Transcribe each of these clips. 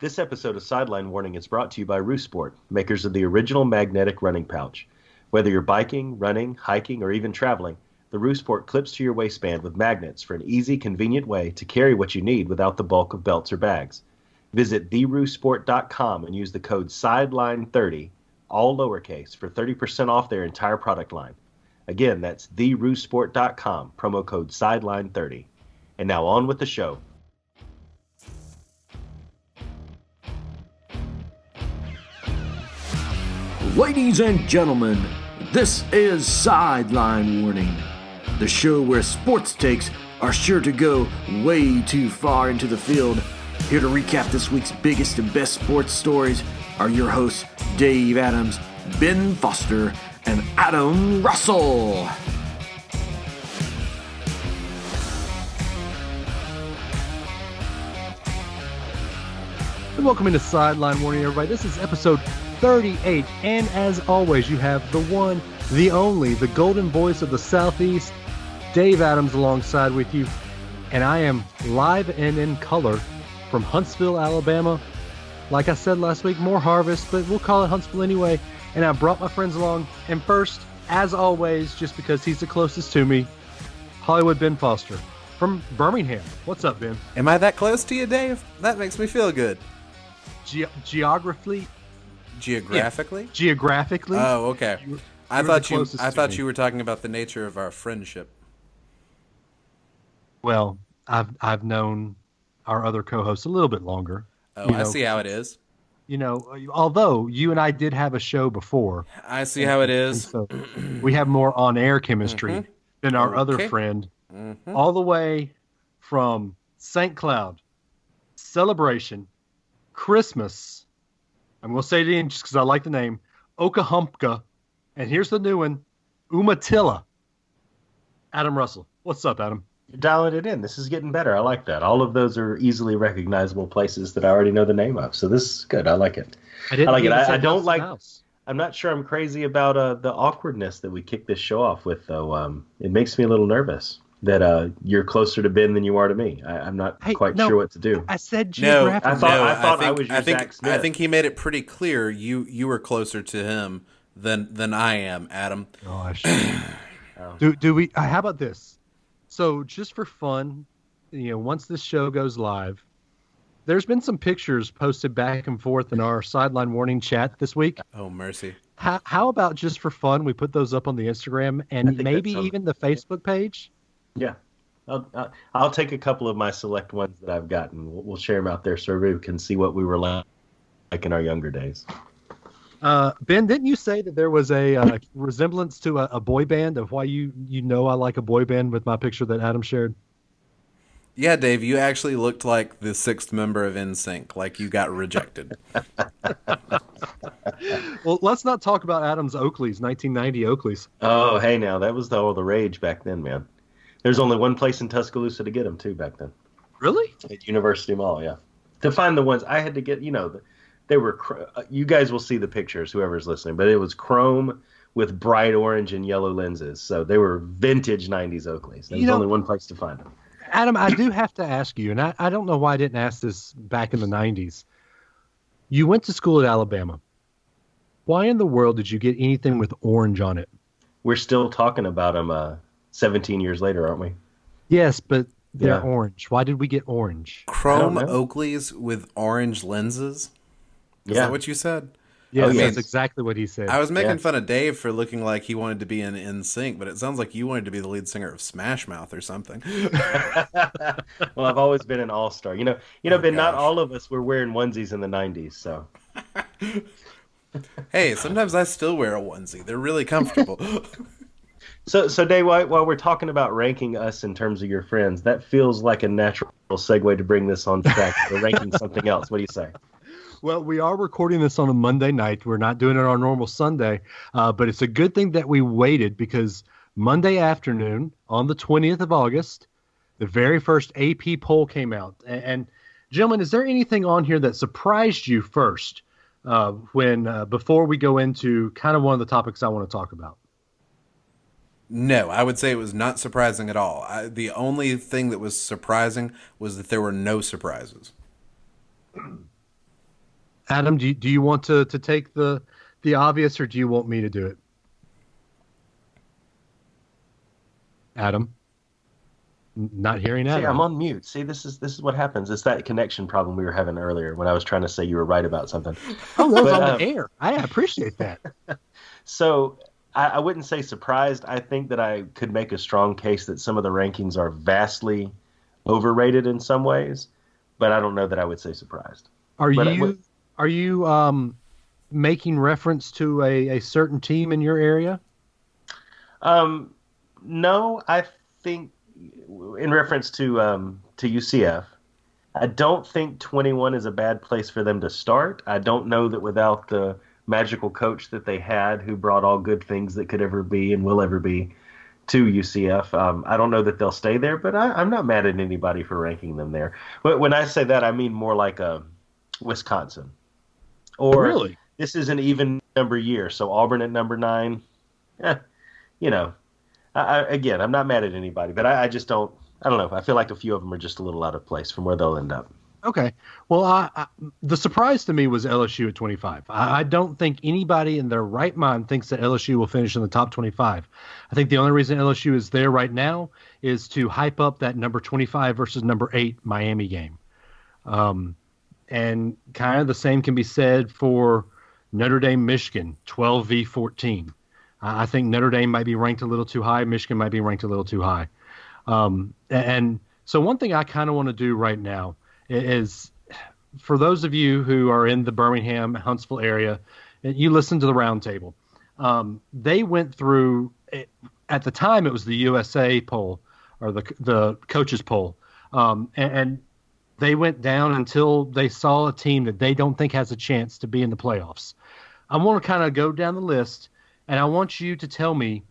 This episode of Sideline Warning is brought to you by Roosport, makers of the original magnetic running pouch. Whether you're biking, running, hiking, or even traveling, the Roosport clips to your waistband with magnets for an easy, convenient way to carry what you need without the bulk of belts or bags. Visit theroosport.com and use the code SIDELINE30, all lowercase, for 30% off their entire product line. Again, that's theroosport.com, promo code SIDELINE30. And now on with the show. Ladies and gentlemen, this is Sideline Warning, the show where sports takes are sure to go way too far into the field. Here to recap this week's biggest and best sports stories are your hosts Dave Adams, Ben Foster, and Adam Russell. And welcome into Sideline Warning, everybody. This is episode 38, and as always, you have the one, the only, the golden voice of the Southeast, Dave Adams, alongside with you. And I am live and in color from Huntsville, Alabama. Like I said last week, more harvest, but we'll call it Huntsville anyway. And I brought my friends along. And first, as always, just because he's the closest to me, Hollywood Ben Foster from Birmingham. What's up, Ben? Am I that close to you, Dave? That makes me feel good. Geographically? Geographically? Yeah. Geographically? Oh, okay. I thought you were talking about the nature of our friendship. Well, I've known our other co-hosts a little bit longer. Oh, I see how it is. You know, although you and I did have a show before. I see how it is. So we have more on-air chemistry than our other friend. All the way from St. Cloud, Celebration, Christmas. I'm going to say it again just because I like the name. Okahumpka. And here's the new one. Umatilla. Adam Russell. What's up, Adam? You're dialing it in. This is getting better. I like that. All of those are easily recognizable places that I already know the name of. So this is good. I like it. I like it. I don't like... I'm not sure I'm crazy about the awkwardness that we kicked this show off with, though. It makes me a little nervous that you're closer to Ben than you are to me. I'm not quite sure what to do. I said geographically. I was your Zach Smith. I think he made it pretty clear you were closer to him than I am, Adam. Gosh. Do we? How about this? So just for fun, once this show goes live, there's been some pictures posted back and forth in our Sideline Warning chat this week. Oh, mercy. How about just for fun, we put those up on the Instagram and maybe even the Facebook page? Yeah. I'll take a couple of my select ones that I've gotten. We'll share them out there so everybody can see what we were like in our younger days. Ben, didn't you say that there was a resemblance to a boy band of why you know I like a boy band with my picture that Adam shared? Yeah, Dave, you actually looked like the sixth member of NSYNC, like you got rejected. Well, let's not talk about Adam's Oakleys, 1990 Oakleys. Oh, hey, now, that was all the rage back then, man. There's only one place in Tuscaloosa to get them, too, back then. Really? At University Mall, yeah. To find the ones, I had to get, they were, you guys will see the pictures, whoever's listening, but it was chrome with bright orange and yellow lenses. So they were vintage 90s Oakleys. There was only one place to find them. Adam, I do have to ask you, and I don't know why I didn't ask this back in the 90s. You went to school at Alabama. Why in the world did you get anything with orange on it? We're still talking about them 17 years later, aren't we? Yes, but they're orange. Why did we get orange? Chrome Oakleys with orange lenses? Is that what you said? Yeah, that's exactly what he said. I was making fun of Dave for looking like he wanted to be in NSYNC, but it sounds like you wanted to be the lead singer of Smash Mouth or something. Well, I've always been an all-star. Ben, not all of us were wearing onesies in the 90s, so. Hey, sometimes I still wear a onesie. They're really comfortable. So Dave, while we're talking about ranking us in terms of your friends, that feels like a natural segue to bring this on track. We're ranking something else. What do you say? Well, we are recording this on a Monday night. We're not doing it on normal Sunday, but it's a good thing that we waited because Monday afternoon on the 20th of August, the very first AP poll came out. And gentlemen, is there anything on here that surprised you first before we go into kind of one of the topics I want to talk about? No, I would say it was not surprising at all. The only thing that was surprising was that there were no surprises. Adam, do you want to take the obvious, or do you want me to do it? Adam, not hearing See, I'm Adam. on mute. See, this is what happens. It's that connection problem we were having earlier when I was trying to say you were right about something. Oh, that was But on the air. I appreciate that. so I wouldn't say surprised. I think that I could make a strong case that some of the rankings are vastly overrated in some ways, but I don't know that I would say surprised. Are But you making reference to a certain team in your area? no, I think in reference to UCF, I don't think 21 is a bad place for them to start. I don't know that without the magical coach that they had, who brought all good things that could ever be and will ever be to UCF, I don't know that they'll stay there. But I'm not mad at anybody for ranking them there. But when I say that, I mean more like a Wisconsin, or Really? this is an even number year, so Auburn at number 9. Eh, you know, again, I'm not mad at anybody, but I just don't. I don't know. I feel like a few of them are just a little out of place from where they'll end up. Okay. Well, the surprise to me was LSU at 25. I don't think anybody in their right mind thinks that LSU will finish in the top 25. I think the only reason LSU is there right now is to hype up that number 25 versus number 8 Miami game. And kind of the same can be said for Notre Dame, Michigan, 12v14. I think Notre Dame might be ranked a little too high. Michigan might be ranked a little too high. And so one thing I kind of want to do right now is, for those of you who are in the Birmingham, Huntsville area, and you listen to the roundtable, they went through, at the time it was the USA poll, or the coaches poll, and they went down until they saw a team that they don't think has a chance to be in the playoffs. I want to kind of go down the list, and I want you to tell me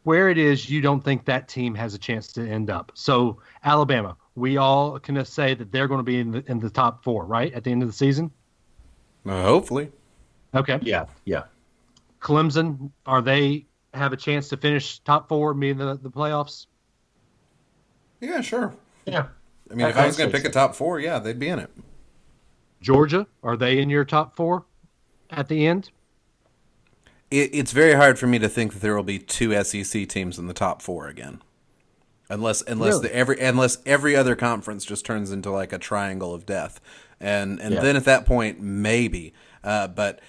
where it is you don't think that team has a chance to end up. So Alabama, we all can say that they're going to be in the top 4, right, at the end of the season? Hopefully. Okay. Yeah, yeah. Clemson, are they have a chance to finish top 4 and be in the playoffs? Yeah, sure. Yeah. I mean, if I was going to pick a top 4, yeah, they'd be in it. Georgia, are they in your top 4 at the end? It's very hard for me to think that there will be 2 SEC teams in the top 4 again, unless Really? every other conference just turns into like a triangle of death, and then at that point maybe. But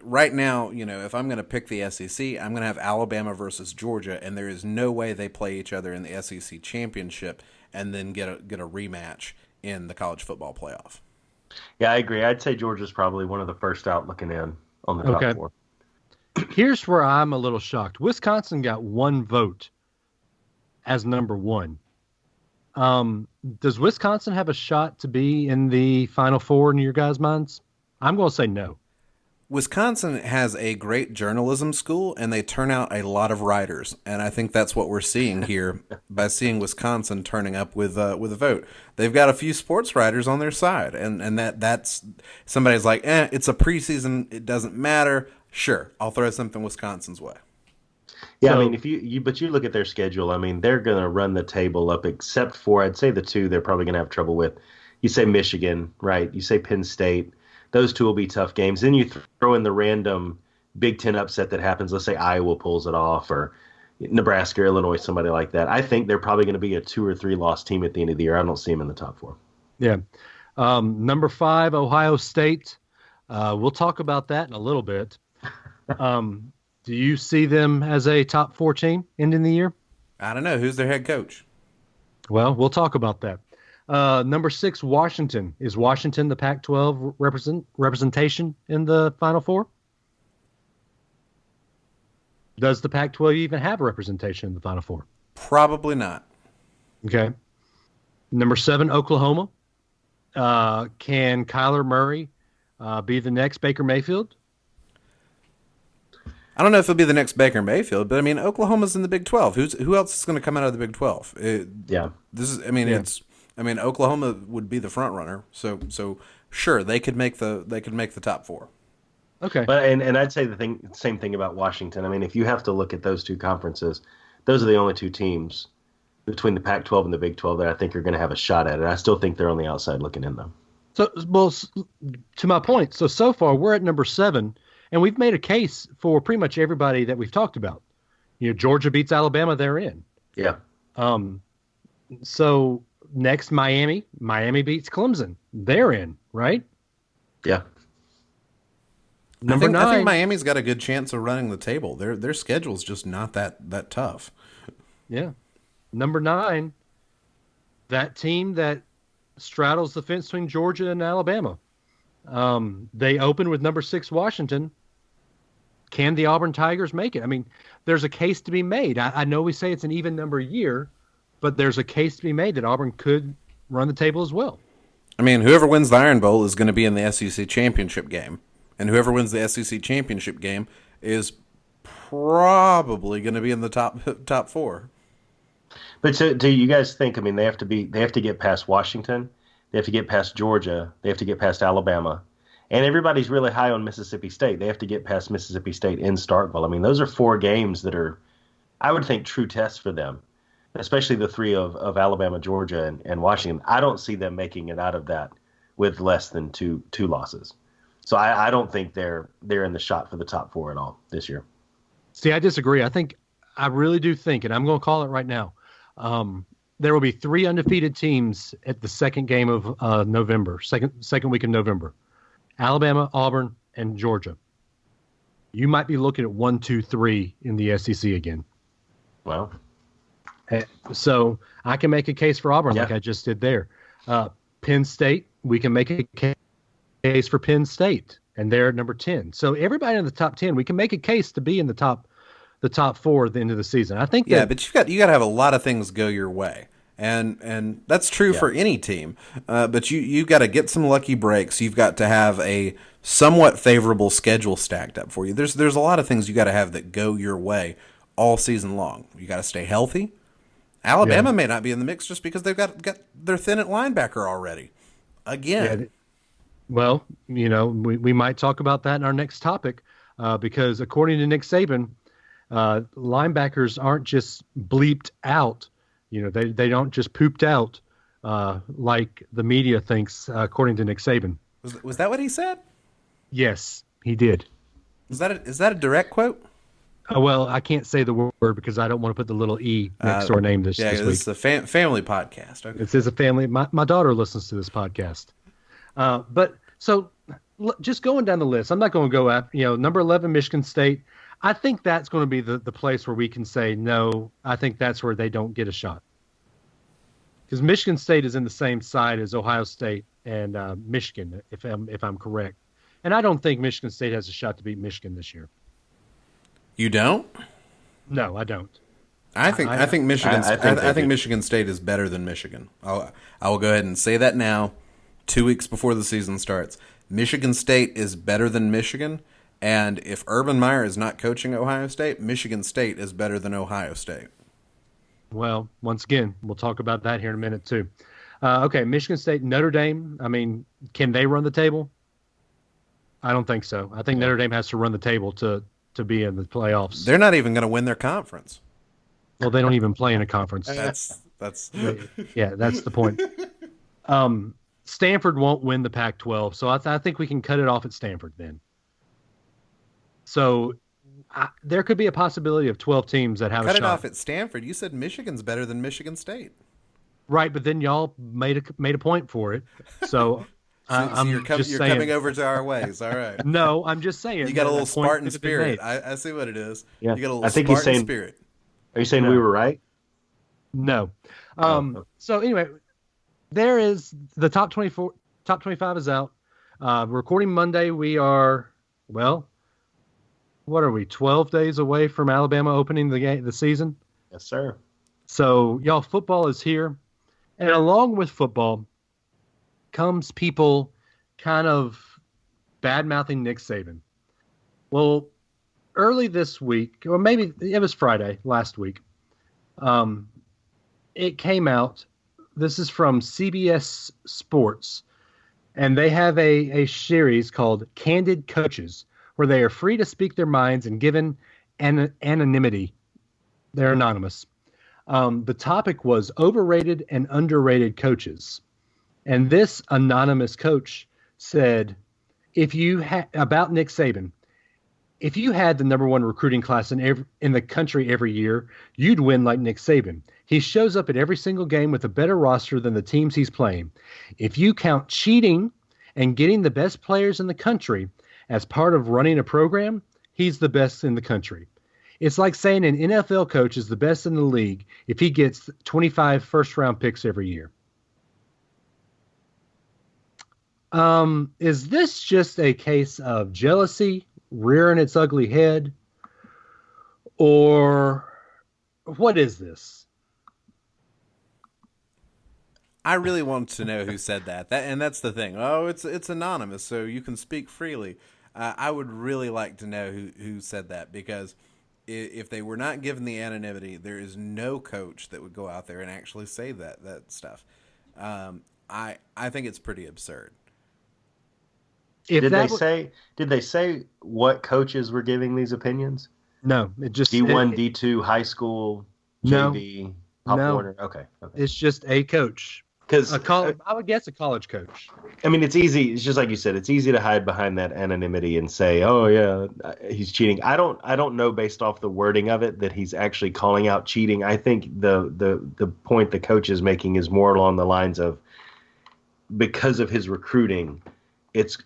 right now, if I'm going to pick the SEC, I'm going to have Alabama versus Georgia, and there is no way they play each other in the SEC championship and then get a rematch in the college football playoff. Yeah, I agree. I'd say Georgia's probably one of the first out looking in on the top 4. Here's where I'm a little shocked. Wisconsin got 1 vote as number 1. Does Wisconsin have a shot to be in the Final Four in your guys' minds? I'm going to say no. Wisconsin has a great journalism school, and they turn out a lot of writers, and I think that's what we're seeing here by seeing Wisconsin turning up with a vote. They've got a few sports writers on their side, and that's somebody's like, it's a preseason, it doesn't matter. Sure, I'll throw something Wisconsin's way. Yeah, so, I mean, if you look at their schedule, I mean, they're going to run the table up, except for, I'd say, the 2 they're probably going to have trouble with. You say Michigan, right? You say Penn State. Those 2 will be tough games. Then you throw in the random Big Ten upset that happens. Let's say Iowa pulls it off, or Nebraska, Illinois, somebody like that. I think they're probably going to be a 2 or 3 loss team at the end of the year. I don't see them in the top 4. Yeah. Number 5, Ohio State. We'll talk about that in a little bit. Do you see them as a top 4 team ending the year? I don't know. Who's their head coach? Well, we'll talk about that. Number 6, Washington. Is Washington the Pac-12 representation in the Final Four? Does the Pac-12 even have a representation in the Final Four? Probably not. Okay. Number 7, Oklahoma. Can Kyler Murray be the next Baker Mayfield? I don't know if he'll be the next Baker Mayfield, but I mean, Oklahoma's in the Big 12. Who else is going to come out of the Big 12? Oklahoma would be the front runner. So sure, they could make the top 4. Okay. But and I'd say same thing about Washington. I mean, if you have to look at those 2 conferences, those are the only 2 teams between the Pac-12 and the Big 12 that I think are going to have a shot at it. I still think they're on the outside looking in, though. So, well, to my point, so far we're at number 7, and we've made a case for pretty much everybody that we've talked about. Georgia beats Alabama, they're in. Yeah. So next, Miami beats Clemson, they're in, right? Yeah. I 9. I think Miami. Miami's got a good chance of running the table. Their schedule's just not that tough. Yeah. Number 9, that team that straddles the fence between Georgia and Alabama. They open with number 6 Washington. Can the Auburn Tigers make it? I mean, there's a case to be made. I know we say it's an even number year, but there's a case to be made that Auburn could run the table as well. I mean, whoever wins the Iron Bowl is going to be in the SEC championship game, and whoever wins the SEC championship game is probably going to be in the top 4. But do you guys think? I mean, they have to get past Washington, they have to get past Georgia, they have to get past Alabama, and everybody's really high on Mississippi State. They have to get past Mississippi State in Starkville. I mean, those are 4 games that are, I would think, true tests for them, especially the 3 of Alabama, Georgia, and Washington. I don't see them making it out of that with less than two losses. So I don't think they're in the shot for the top 4 at all this year. See, I disagree. I really do think, and I'm going to call it right now, there will be 3 undefeated teams at the second game of November, second week of November. Alabama, Auburn, and Georgia. You might be looking at 1, 2, 3 in the SEC again. Well, so I can make a case for Auburn like I just did there. Penn State, we can make a case for Penn State, and they're at number 10. So everybody in the top 10, we can make a case to be in the top 4 at the end of the season. I think. Yeah, but you got to have a lot of things go your way. And that's true for any team. But you got to get some lucky breaks. You've got to have a somewhat favorable schedule stacked up for you. There's a lot of things you got to have that go your way all season long. You got to stay healthy. Alabama may not be in the mix just because they've got their thin at linebacker already. Again. Yeah. Well, we might talk about that in our next topic because according to Nick Saban, linebackers aren't just bleeped out. They don't just pooped out like the media thinks, according to Nick Saban. Was that what he said? Yes, he did. Is that a direct quote? Well, I can't say the word because I don't want to put the little E next to our name this week. Yeah, this is a family podcast. Okay. This is a family. My daughter listens to this podcast. But so just going down the list, I'm not going to go after, number 11, Michigan State. I think that's going to be the place where we can say, no, I think that's where they don't get a shot. Because Michigan State is in the same side as Ohio State and Michigan, if I'm correct. And I don't think Michigan State has a shot to beat Michigan this year. You don't? No, I don't. I think Michigan State is better than Michigan. I will go ahead and say that now, 2 weeks before the season starts. Michigan State is better than Michigan. And if Urban Meyer is not coaching Ohio State, Michigan State is better than Ohio State. Well, once again, we'll talk about that here in a minute, too. Okay, Michigan State, Notre Dame. I mean, can they run the table? I don't think so. I think Notre Dame has to run the table to be in the playoffs. They're not even going to win their conference. Well, they don't even play in a conference. That's Yeah, that's the point. Stanford won't win the Pac-12, so I think we can cut it off at Stanford then. So there could be a possibility of 12 teams that have a shot. Cut it off at Stanford. You said Michigan's better than Michigan State. Right, but then y'all made a point for it. So you're coming over to our ways. All right. No, I'm just saying. You got a little Spartan spirit. I see what it is. Yeah. You got a little Spartan spirit. Are you saying we were right? No. So anyway, there is the top 24, top 25 is out. Recording Monday, we are, well, what are we, 12 days away from Alabama opening the season? Yes, sir. So, y'all, football is here. And along with football comes people kind of bad-mouthing Nick Saban. Well, early this week, or maybe it was Friday, last week, it came out. This is from CBS Sports, and they have a series called Candid Coaches, where they are free to speak their minds and given anonymity. They're anonymous. The topic was overrated and underrated coaches. And this anonymous coach said, about Nick Saban, if you had the number one recruiting class in the country every year, you'd win like Nick Saban. He shows up at every single game with a better roster than the teams he's playing. If you count cheating and getting the best players in the country as part of running a program, he's the best in the country. It's like saying an NFL coach is the best in the league if he gets 25 first-round picks every year. Is this just a case of jealousy rearing its ugly head, or what is this? I really want to know who said that. And that's the thing. Oh, it's anonymous, so you can speak freely. I would really like to know who said that, because if they were not given the anonymity, there is no coach that would go out there and actually say that stuff. I think it's pretty absurd. Did they say what coaches were giving these opinions? No, it just D1, D2, high school, JV, Pop Warner. Okay. It's just a coach. Because I would guess a college coach. I mean, it's easy. It's just like you said. It's easy to hide behind that anonymity and say, "Oh yeah, he's cheating." I don't know based off the wording of it that he's actually calling out cheating. I think the point the coach is making is more along the lines of, because of his recruiting, it's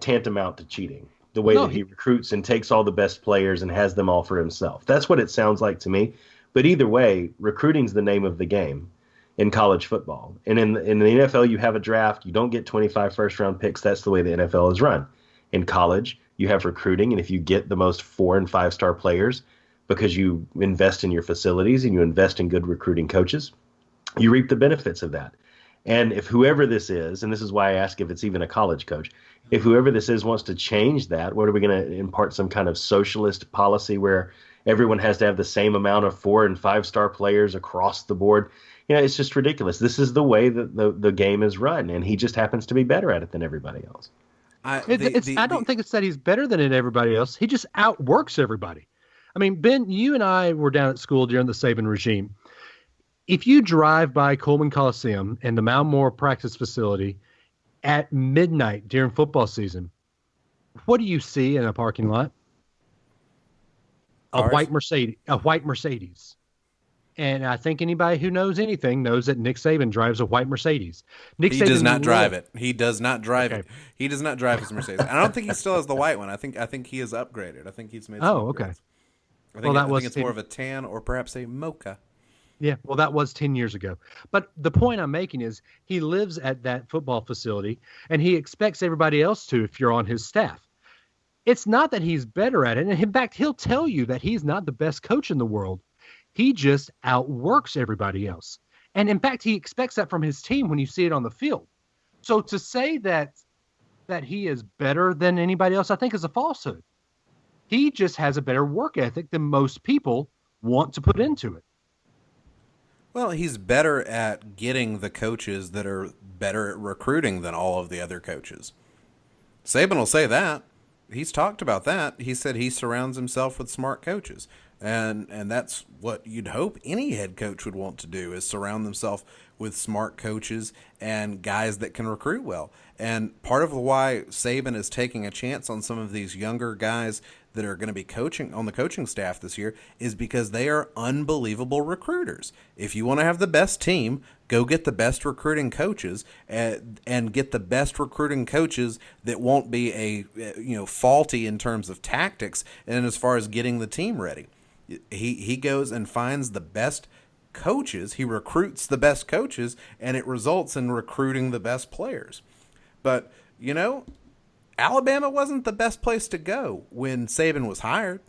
tantamount to cheating. The way that he recruits and takes all the best players and has them all for himself. That's what it sounds like to me. But either way, recruiting's the name of the game in college football. And in the NFL, you have a draft. You don't get 25 first-round picks. That's the way the NFL is run. In college, you have recruiting, and if you get the most 4- and 5-star players because you invest in your facilities and you invest in good recruiting coaches, you reap the benefits of that. And if whoever this is, and this is why I ask if it's even a college coach, if whoever this is wants to change that, what are we going to impart some kind of socialist policy where everyone has to have the same amount of 4- and 5-star players across the board? You know, it's just ridiculous. This is the way that the game is run, and he just happens to be better at it than everybody else. I don't think it's that he's better than everybody else. He just outworks everybody. I mean, Ben, you and I were down at school during the Saban regime. If you drive by Coleman Coliseum and the Mount Moore practice facility at midnight during football season, what do you see in a parking lot? A white Mercedes. And I think anybody who knows anything knows that Nick Saban drives a white Mercedes. He does not drive it. He does not drive it. He does not drive his Mercedes. I don't think he still has the white one. I think he has upgraded. I think he's made some upgrades. I think it's more of a tan or perhaps a mocha. Yeah, well, that was 10 years ago. But the point I'm making is he lives at that football facility, and he expects everybody else to if you're on his staff. It's not that he's better at it. And in fact, he'll tell you that he's not the best coach in the world. He just outworks everybody else. And in fact, he expects that from his team when you see it on the field. So to say that he is better than anybody else, I think is a falsehood. He just has a better work ethic than most people want to put into it. Well, he's better at getting the coaches that are better at recruiting than all of the other coaches. Saban will say that. He's talked about that. He said he surrounds himself with smart coaches. And that's what you'd hope any head coach would want to do, is surround themselves with smart coaches and guys that can recruit well. And part of why Saban is taking a chance on some of these younger guys that are going to be coaching on the coaching staff this year is because they are unbelievable recruiters. If you want to have the best team, go get the best recruiting coaches and get the best recruiting coaches that won't be faulty in terms of tactics and as far as getting the team ready. He goes and finds the best coaches. He recruits the best coaches, and it results in recruiting the best players. But, Alabama wasn't the best place to go when Saban was hired.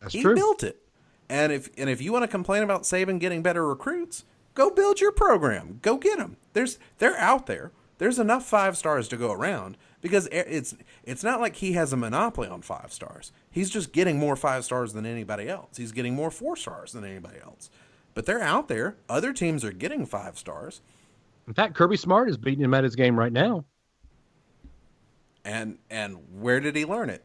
That's true. He built it. And if you want to complain about Saban getting better recruits, go build your program. Go get them. They're out there. There's enough 5-stars to go around, because it's not like he has a monopoly on 5 stars. He's just getting more 5 stars than anybody else. He's getting more 4 stars than anybody else. But they're out there. Other teams are getting 5 stars. In fact, Kirby Smart is beating him at his game right now. And where did he learn it?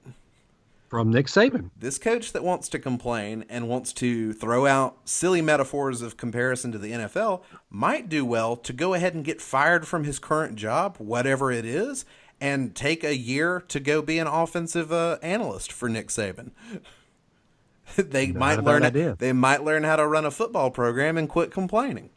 From Nick Saban. This coach that wants to complain and wants to throw out silly metaphors of comparison to the NFL might do well to go ahead and get fired from his current job, whatever it is, and take a year to go be an offensive analyst for Nick Saban. They might learn how to run a football program and quit complaining.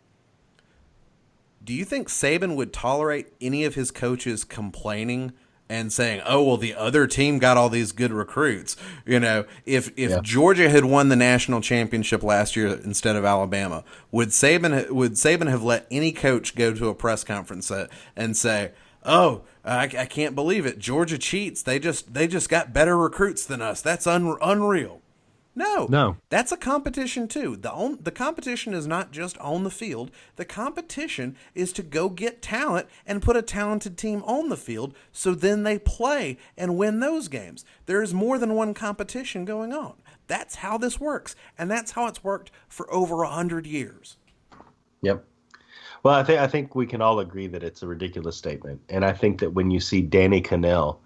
Do you think Saban would tolerate any of his coaches complaining and saying, "Oh, well, the other team got all these good recruits"? You know, if Georgia had won the national championship last year instead of Alabama, would Saban have let any coach go to a press conference and say, "Oh, I can't believe it. Georgia cheats. They just got better recruits than us. That's unreal." No. That's a competition too. The competition is not just on the field. The competition is to go get talent and put a talented team on the field so then they play and win those games. There is more than one competition going on. That's how this works, and that's how it's worked for over 100 years. Yep. Well, I think we can all agree that it's a ridiculous statement, and I think that when you see Danny Cannell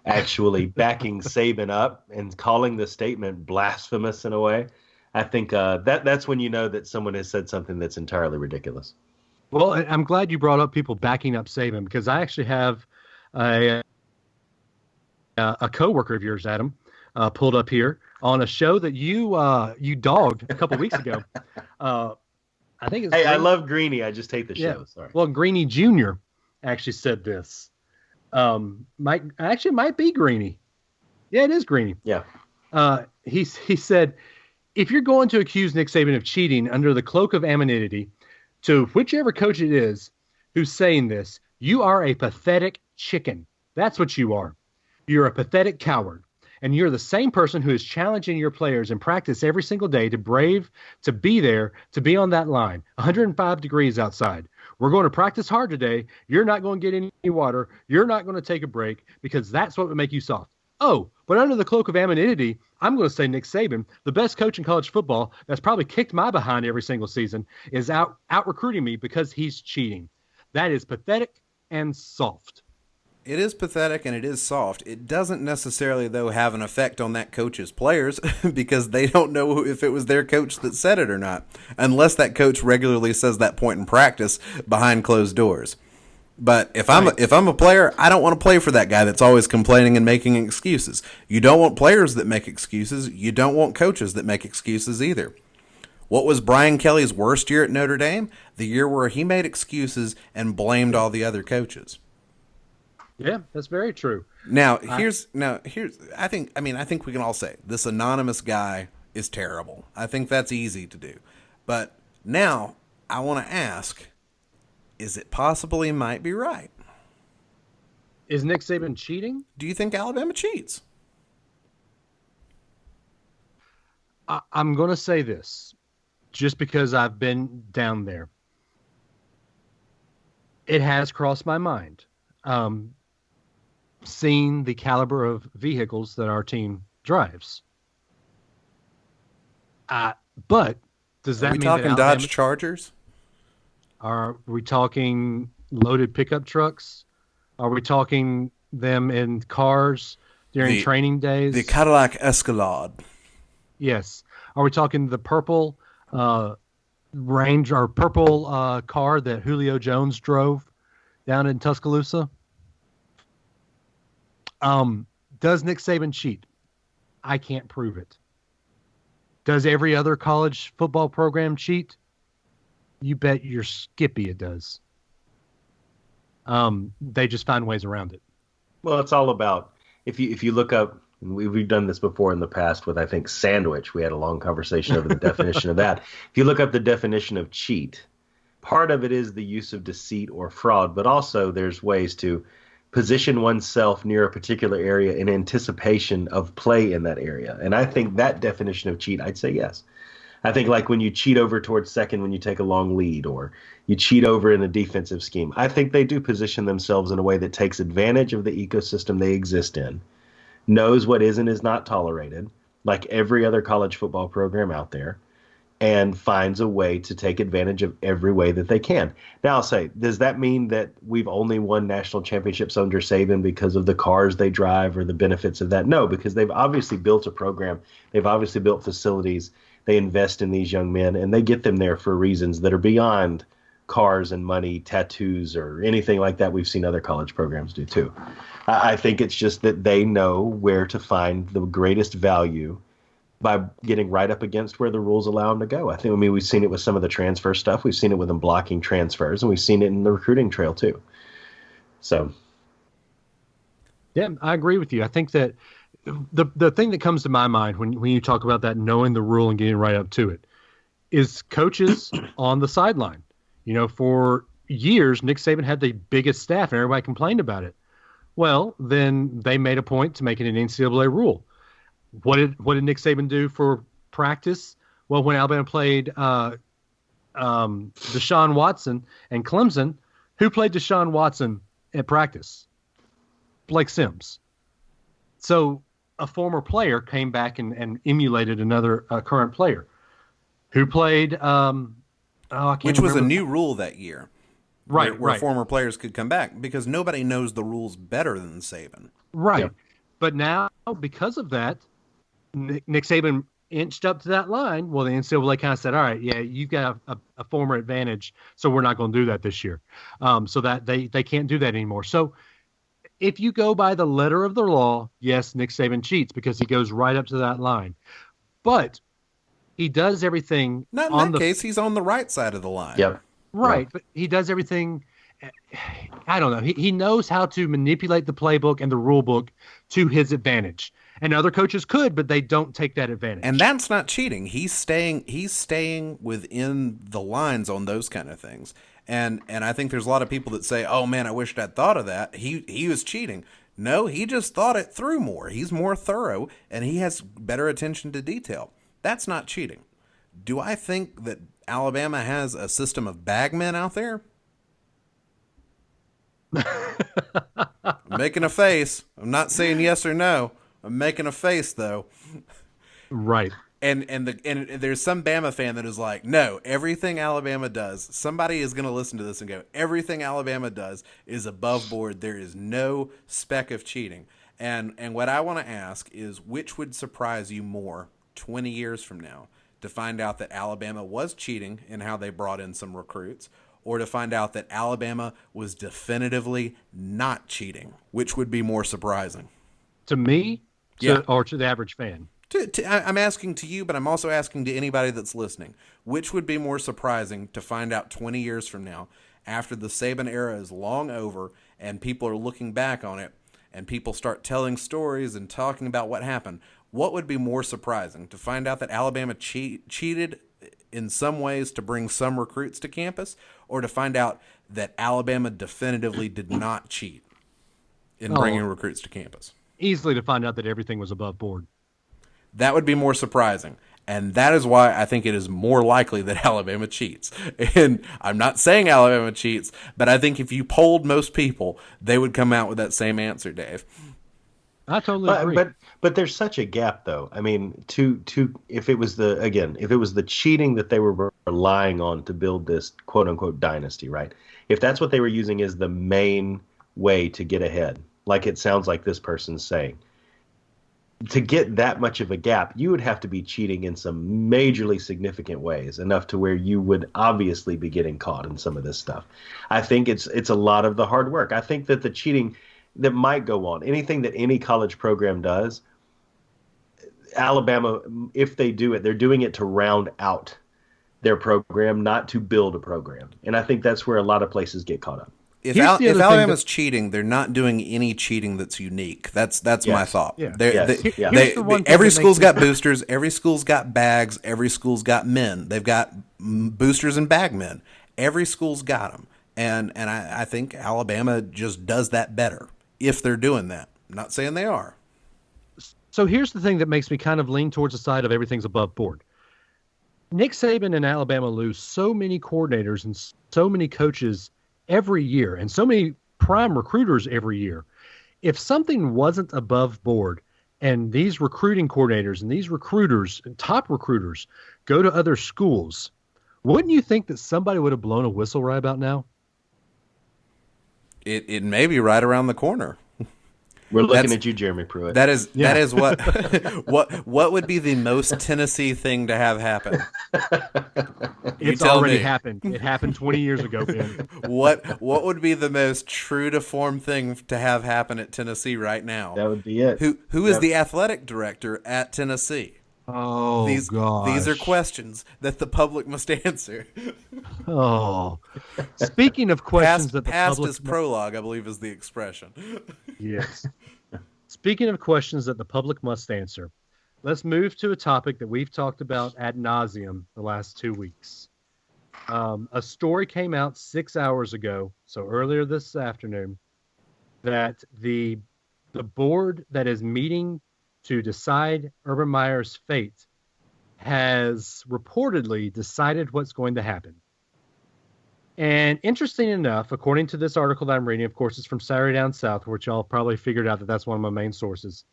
actually backing Saban up and calling the statement blasphemous in a way, I think that's when you know that someone has said something that's entirely ridiculous. Well, I'm glad you brought up people backing up Saban, because I actually have a coworker of yours, Adam, pulled up here on a show that you dogged a couple weeks ago. I think it's I love Greeny. I just hate the show. Sorry. Well, Greeny Jr. actually said this. It might be Greeny. Yeah, it is Greeny. Yeah. He said, if you're going to accuse Nick Saban of cheating under the cloak of anonymity to whichever coach it is who's saying this, you are a pathetic chicken. That's what you are. You're a pathetic coward. And you're the same person who is challenging your players in practice every single day to be there, to be on that line. 105 degrees outside. We're going to practice hard today. You're not going to get any water. You're not going to take a break, because that's what would make you soft. Oh, but under the cloak of anonymity, I'm going to say Nick Saban, the best coach in college football that's probably kicked my behind every single season, is out recruiting me because he's cheating. That is pathetic and soft. It is pathetic and it is soft. It doesn't necessarily, though, have an effect on that coach's players because they don't know if it was their coach that said it or not, unless that coach regularly says that point in practice behind closed doors. But if I'm a player, I don't want to play for that guy that's always complaining and making excuses. You don't want players that make excuses. You don't want coaches that make excuses either. What was Brian Kelly's worst year at Notre Dame? The year where he made excuses and blamed all the other coaches. Yeah, that's very true. I think we can all say this anonymous guy is terrible. I think that's easy to do. But now I want to ask, is it possible he might be right? Is Nick Saban cheating? Do you think Alabama cheats? I'm going to say this just because I've been down there. It has crossed my mind. Seeing the caliber of vehicles that our team drives. But does that mean that talking Dodge Chargers? Are we talking loaded pickup trucks? Are we talking them in cars during training days? The Cadillac Escalade. Yes. Are we talking the purple Range or purple car that Julio Jones drove down in Tuscaloosa? Does Nick Saban cheat? I can't prove it. Does every other college football program cheat? You bet your Skippy it does. They just find ways around it. Well, it's all about if you look up, and we've done this before in the past with, I think, sandwich. We had a long conversation over the definition of that. If you look up the definition of cheat, part of it is the use of deceit or fraud, but also there's ways to position oneself near a particular area in anticipation of play in that area. And I think that definition of cheat, I'd say yes. I think like when you cheat over towards second when you take a long lead, or you cheat over in a defensive scheme, I think they do position themselves in a way that takes advantage of the ecosystem they exist in, knows what is and is not tolerated, like every other college football program out there, and finds a way to take advantage of every way that they can. Now, I'll say, does that mean that we've only won national championships under Saban because of the cars they drive or the benefits of that? No, because they've obviously built a program. They've obviously built facilities. They invest in these young men, and they get them there for reasons that are beyond cars and money, tattoos, or anything like that we've seen other college programs do too. I think it's just that they know where to find the greatest value by getting right up against where the rules allow them to go. I mean, we've seen it with some of the transfer stuff. We've seen it with them blocking transfers, and we've seen it in the recruiting trail too. So, yeah, I agree with you. I think that the thing that comes to my mind when you talk about that, knowing the rule and getting right up to it, is coaches on the sideline. You know, for years, Nick Saban had the biggest staff, and everybody complained about it. Well, then they made a point to make it an NCAA rule. What did Nick Saban do for practice? Well, when Alabama played Deshaun Watson and Clemson, who played Deshaun Watson at practice? Blake Sims. So a former player came back and emulated another current player who played. Which was a new rule that year, right? Where former players could come back because nobody knows the rules better than Saban. Right. Yep. But now, because of that, Nick Saban inched up to that line. Well, the NCAA kind of said, all right, yeah, you've got a former advantage, so we're not going to do that this year. So that they can't do that anymore. So if you go by the letter of the law, yes, Nick Saban cheats because he goes right up to that line. But he does everything. Not in that case, he's on the right side of the line. Yep. Right, Yep. but he does everything. I don't know. He knows how to manipulate the playbook and the rule book to his advantage. And other coaches could, but they don't take that advantage. And that's not cheating. He's staying within the lines on those kind of things. And I think there's a lot of people that say, "Oh man, I wished I'd thought of that. He was cheating." No, he just thought it through more. He's more thorough and he has better attention to detail. That's not cheating. Do I think that Alabama has a system of bagmen out there? I'm making a face. I'm not saying yes or no. I'm making a face though. Right. And there's some Bama fan that is like, no, everything Alabama does, somebody is going to listen to this and go, everything Alabama does is above board. There is no speck of cheating. And what I want to ask is, which would surprise you more 20 years from now? To find out that Alabama was cheating in how they brought in some recruits, or to find out that Alabama was definitively not cheating? Which would be more surprising? To me, or to the average fan? I'm asking to you, but I'm also asking to anybody that's listening. Which would be more surprising to find out 20 years from now, after the Saban era is long over and people are looking back on it and people start telling stories and talking about what happened? What would be more surprising? To find out that Alabama cheated in some ways to bring some recruits to campus, or to find out that Alabama definitively did not cheat in bringing recruits to campus? Easily to find out that everything was above board. That would be more surprising. And that is why I think it is more likely that Alabama cheats. And I'm not saying Alabama cheats, but I think if you polled most people, they would come out with that same answer, Dave. I totally agree. But there's such a gap, though. I mean, if it was the cheating that they were relying on to build this quote unquote dynasty, right? If that's what they were using as the main way to get ahead, like it sounds like this person's saying, to get that much of a gap, you would have to be cheating in some majorly significant ways, enough to where you would obviously be getting caught in some of this stuff. I think it's a lot of the hard work. I think that the cheating that might go on, anything that any college program does, Alabama, if they do it, they're doing it to round out their program, not to build a program. And I think that's where a lot of places get caught up. If Alabama's cheating, they're not doing any cheating that's unique. That's my thought. Yeah. Every school's got boosters. Every school's got bags. Every school's got men. They've got boosters and bag men. Every school's got them. And I think Alabama just does that better if they're doing that. I'm not saying they are. So here's the thing that makes me kind of lean towards the side of everything's above board. Nick Saban and Alabama lose so many coordinators and so many coaches every year, and so many prime recruiters every year. If something wasn't above board, and these recruiting coordinators and these recruiters and top recruiters go to other schools, wouldn't you think that somebody would have blown a whistle right about now? It may be right around the corner. We're looking at you, Jeremy Pruitt. That is what what would be the most Tennessee thing to have happen? It's already happened. It happened 20 years ago, Ben. What would be the most true to form thing to have happen at Tennessee right now? That would be it. Who is the athletic director at Tennessee? Oh, gosh. These are questions that the public must answer. Oh, speaking of questions that the past public is prologue, I believe, is the expression. Yes. Speaking of questions that the public must answer, let's move to a topic that we've talked about ad nauseum the last 2 weeks. A story came out 6 hours ago, so earlier this afternoon, that the board that is meeting to decide Urban Meyer's fate has reportedly decided what's going to happen. And interesting enough, according to this article that I'm reading, of course, it's from Saturday Down South, which y'all probably figured out that that's one of my main sources.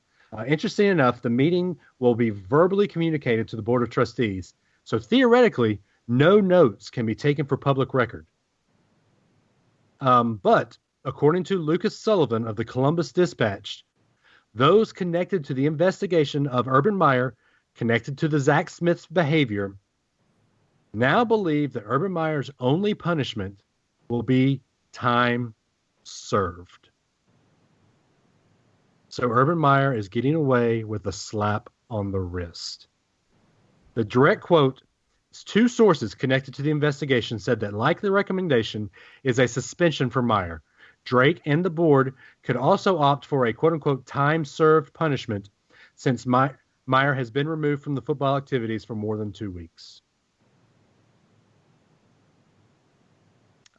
Interesting enough, the meeting will be verbally communicated to the Board of Trustees. So theoretically, no notes can be taken for public record. But according to Lucas Sullivan of the Columbus Dispatch, those connected to the investigation of Urban Meyer, connected to the Zach Smith's behavior, now believe that Urban Meyer's only punishment will be time served. So Urban Meyer is getting away with a slap on the wrist. The direct quote, two sources connected to the investigation said that likely recommendation is a suspension for Meyer. Drake and the board could also opt for a quote-unquote time-served punishment since Meyer has been removed from the football activities for more than 2 weeks.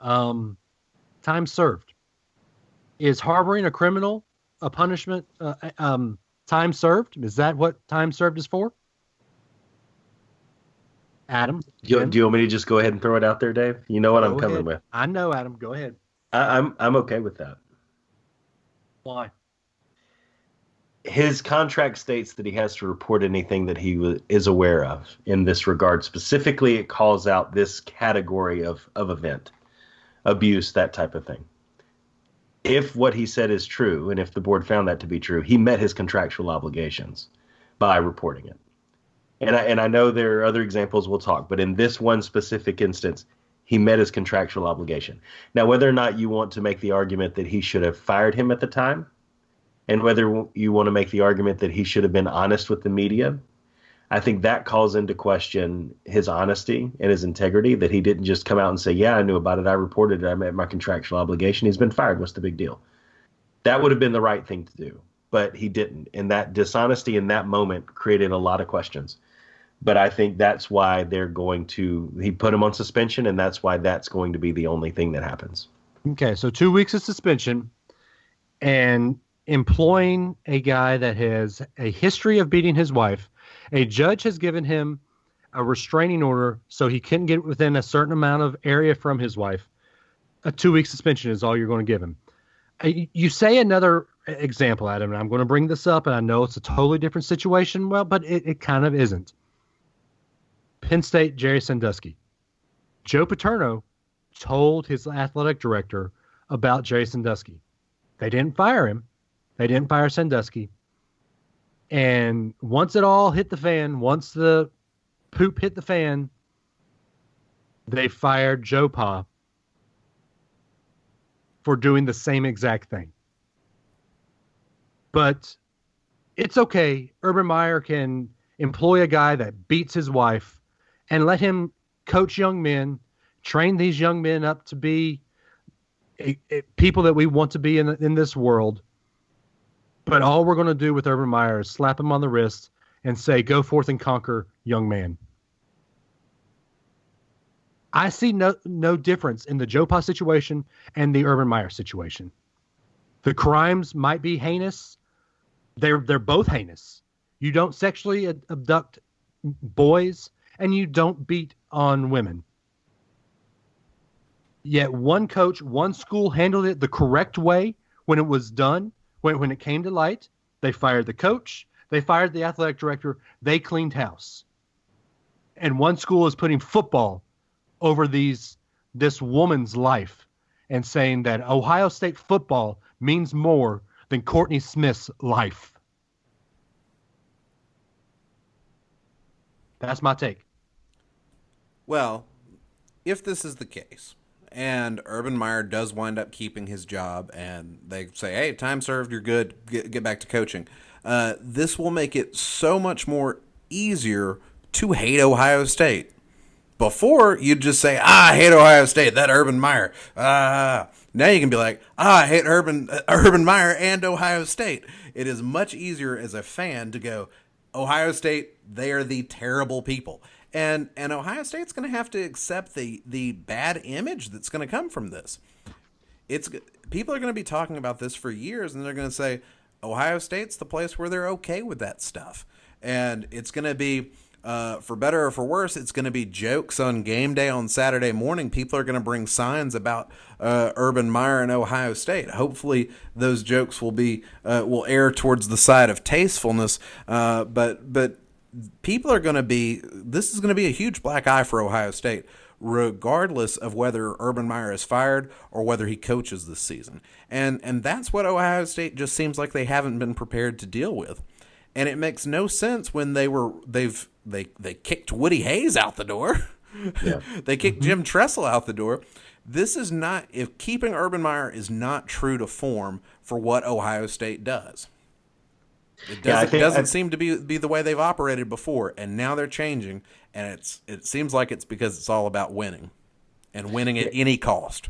Time served. Is harboring a criminal a punishment? Time served? Is that what time served is for? Adam? Do you want me to just go ahead and throw it out there, Dave? You know what I'm coming with. I know, Adam. Go ahead. I'm okay with that. Why? His contract states that he has to report anything that he is aware of in this regard. Specifically, it calls out this category of event, abuse, that type of thing. If what he said is true, and if the board found that to be true, he met his contractual obligations by reporting it. And I know there are other examples we'll talk, but in this one specific instance, he met his contractual obligation. Now, whether or not you want to make the argument that he should have fired him at the time, and whether you want to make the argument that he should have been honest with the media, I think that calls into question his honesty and his integrity, that he didn't just come out and say, yeah, I knew about it, I reported it, I met my contractual obligation, he's been fired, what's the big deal? That would have been the right thing to do, but he didn't. And that dishonesty in that moment created a lot of questions. But I think that's why he put him on suspension, and that's why that's going to be the only thing that happens. Okay, so 2 weeks of suspension and employing a guy that has a history of beating his wife. A judge has given him a restraining order so he couldn't get within a certain amount of area from his wife. A 2-week suspension is all you're going to give him. You say another example, Adam, and I'm going to bring this up, and I know it's a totally different situation, but it kind of isn't. Penn State, Jerry Sandusky. Joe Paterno told his athletic director about Jerry Sandusky. They didn't fire him. They didn't fire Sandusky. And once it all hit the fan, once the poop hit the fan, they fired Joe Pa for doing the same exact thing. But it's okay. Urban Meyer can employ a guy that beats his wife and let him coach young men, train these young men up to be people that we want to be in this world. But all we're going to do with Urban Meyer is slap him on the wrist and say, go forth and conquer, young man. I see no difference in the Joe Pa situation and the Urban Meyer situation. The crimes might be heinous. They're both heinous. You don't sexually abduct boys, and you don't beat on women. Yet one coach, one school handled it the correct way when it was done, when it came to light. They fired the coach. They fired the athletic director. They cleaned house. And one school is putting football over this woman's life and saying that Ohio State football means more than Courtney Smith's life. That's my take. Well, if this is the case, and Urban Meyer does wind up keeping his job, and they say, hey, time served, you're good, get back to coaching, this will make it so much more easier to hate Ohio State. Before, you'd just say, I hate Ohio State, that Urban Meyer. Now you can be like, I hate Urban Meyer and Ohio State. It is much easier as a fan to go, Ohio State, they are the terrible people. And Ohio State's going to have to accept the bad image that's going to come from this. People are going to be talking about this for years, and they're going to say, Ohio State's the place where they're okay with that stuff. And it's going to be, for better or for worse, it's going to be jokes on game day on Saturday morning. People are going to bring signs about Urban Meyer and Ohio State. Hopefully those jokes will err towards the side of tastefulness, but people are going to be, this is going to be a huge black eye for Ohio State, regardless of whether Urban Meyer is fired or whether he coaches this season. And that's what Ohio State just seems like they haven't been prepared to deal with. And it makes no sense when they kicked Woody Hayes out the door. Yeah. They kicked Jim Tressel out the door. This is not, if keeping Urban Meyer is not true to form for what Ohio State does. It doesn't seem to be the way they've operated before, and now they're changing, and it seems like it's because it's all about winning, and winning at any cost.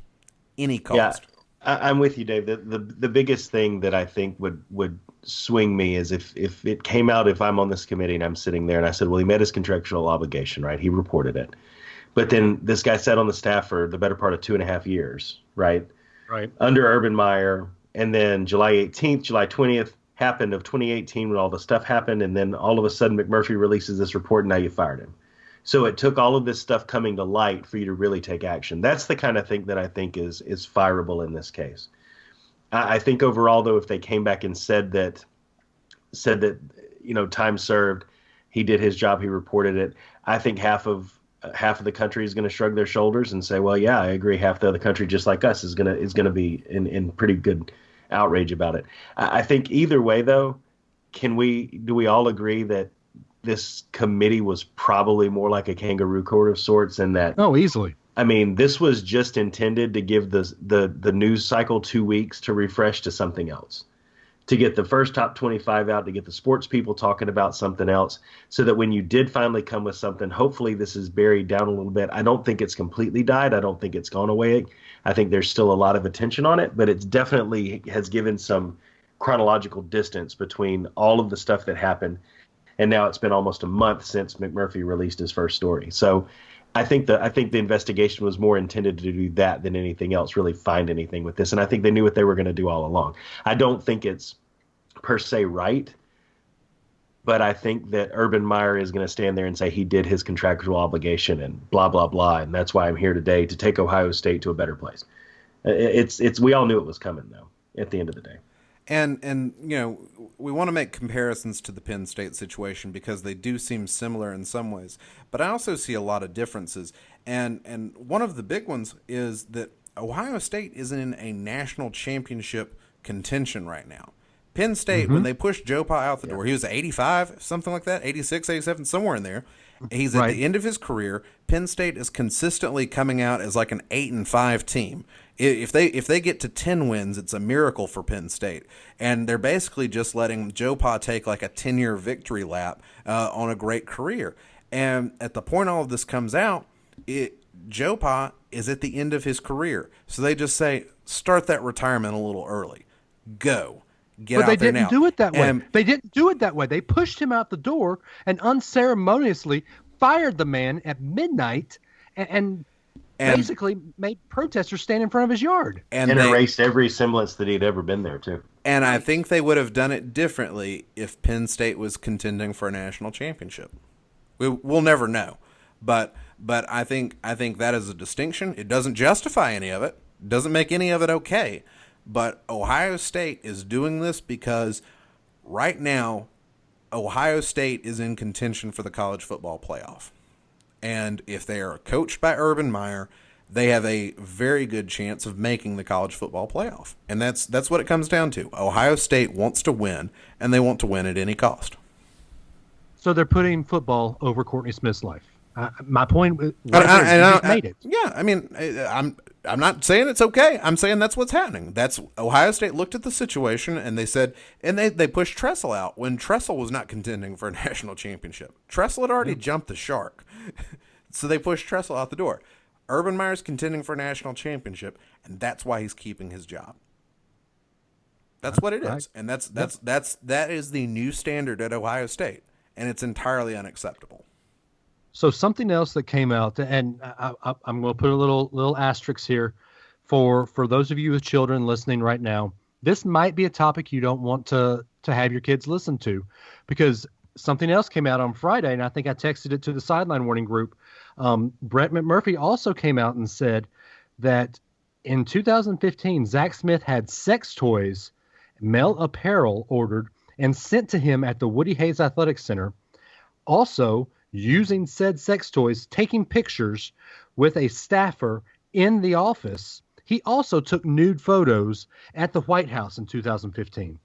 Any cost. Yeah, I'm with you, Dave. The biggest thing that I think would swing me is if it came out, if I'm on this committee and I'm sitting there and I said, well, he met his contractual obligation, right? He reported it. But then this guy sat on the staff for the better part of 2.5 years, right? Right. Under Urban Meyer, and then July 18th, July 20th, happened of 2018 when all the stuff happened, and then all of a sudden McMurphy releases this report and now you fired him. So it took all of this stuff coming to light for you to really take action. That's the kind of thing that I think is fireable in this case. I think overall, though, if they came back and said that, time served, he did his job, he reported it, I think half of the country is going to shrug their shoulders and say, well, yeah, I agree. Half the other country, just like us, is going to be in pretty good outrage about it. I think either way, though, do we all agree that this committee was probably more like a kangaroo court of sorts, and that easily. I mean, this was just intended to give the news cycle 2 weeks to refresh to something else, to get the first top 25 out, to get the sports people talking about something else, so that when you did finally come with something, hopefully this is buried down a little bit. I don't think it's completely died. I don't think it's gone away. I think there's still a lot of attention on it, but it's definitely has given some chronological distance between all of the stuff that happened. And now it's been almost a month since McMurphy released his first story. So I think the investigation was more intended to do that than anything else, really find anything with this. And I think they knew what they were going to do all along. I don't think it's per se right, but I think that Urban Meyer is going to stand there and say he did his contractual obligation and blah, blah, blah. And that's why I'm here today, to take Ohio State to a better place. We all knew it was coming, though, at the end of the day. And we want to make comparisons to the Penn State situation because they do seem similar in some ways, but I also see a lot of differences. And one of the big ones is that Ohio State is in a national championship contention right now. Penn State, when they pushed Joe Pa out the door, he was 85, something like that, 86, 87, somewhere in there. He's at the end of his career. Penn State is consistently coming out as like an 8-5 team. If they get to 10 wins, it's a miracle for Penn State. And they're basically just letting Joe Pa take like a 10-year victory lap on a great career. And at the point all of this comes out, Joe Pa is at the end of his career. So they just say, start that retirement a little early. Go. But they didn't do it that way. They didn't do it that way. They pushed him out the door and unceremoniously fired the man at midnight and basically made protesters stand in front of his yard. And erased every semblance that he'd ever been there, too. And I think they would have done it differently if Penn State was contending for a national championship. We'll never know. But I think that is a distinction. It doesn't justify any of it. It doesn't make any of it okay. But Ohio State is doing this because right now Ohio State is in contention for the college football playoff. And if they are coached by Urban Meyer, they have a very good chance of making the college football playoff. And that's what it comes down to. Ohio State wants to win, and they want to win at any cost. So they're putting football over Courtney Smith's life. My point was, you made it. Yeah, I mean, I'm not saying it's okay. I'm saying that's what's happening. That's Ohio State looked at the situation and they said, and they pushed Tressel out when Tressel was not contending for a national championship. Tressel had already jumped the shark, so they pushed Tressel out the door. Urban Meyer's contending for a national championship, and that's why he's keeping his job. That's what it is, and that is the new standard at Ohio State, and it's entirely unacceptable. So something else that came out, and I'm going to put a little asterisk here for those of you with children listening right now. This might be a topic you don't want to have your kids listen to, because something else came out on Friday, and I think I texted it to the Sideline Warning group. Brett McMurphy also came out and said that in 2015, Zach Smith had sex toys, male apparel ordered and sent to him at the Woody Hayes Athletic Center. Also, using said sex toys, taking pictures with a staffer in the office. He also took nude photos at the White House in 2015.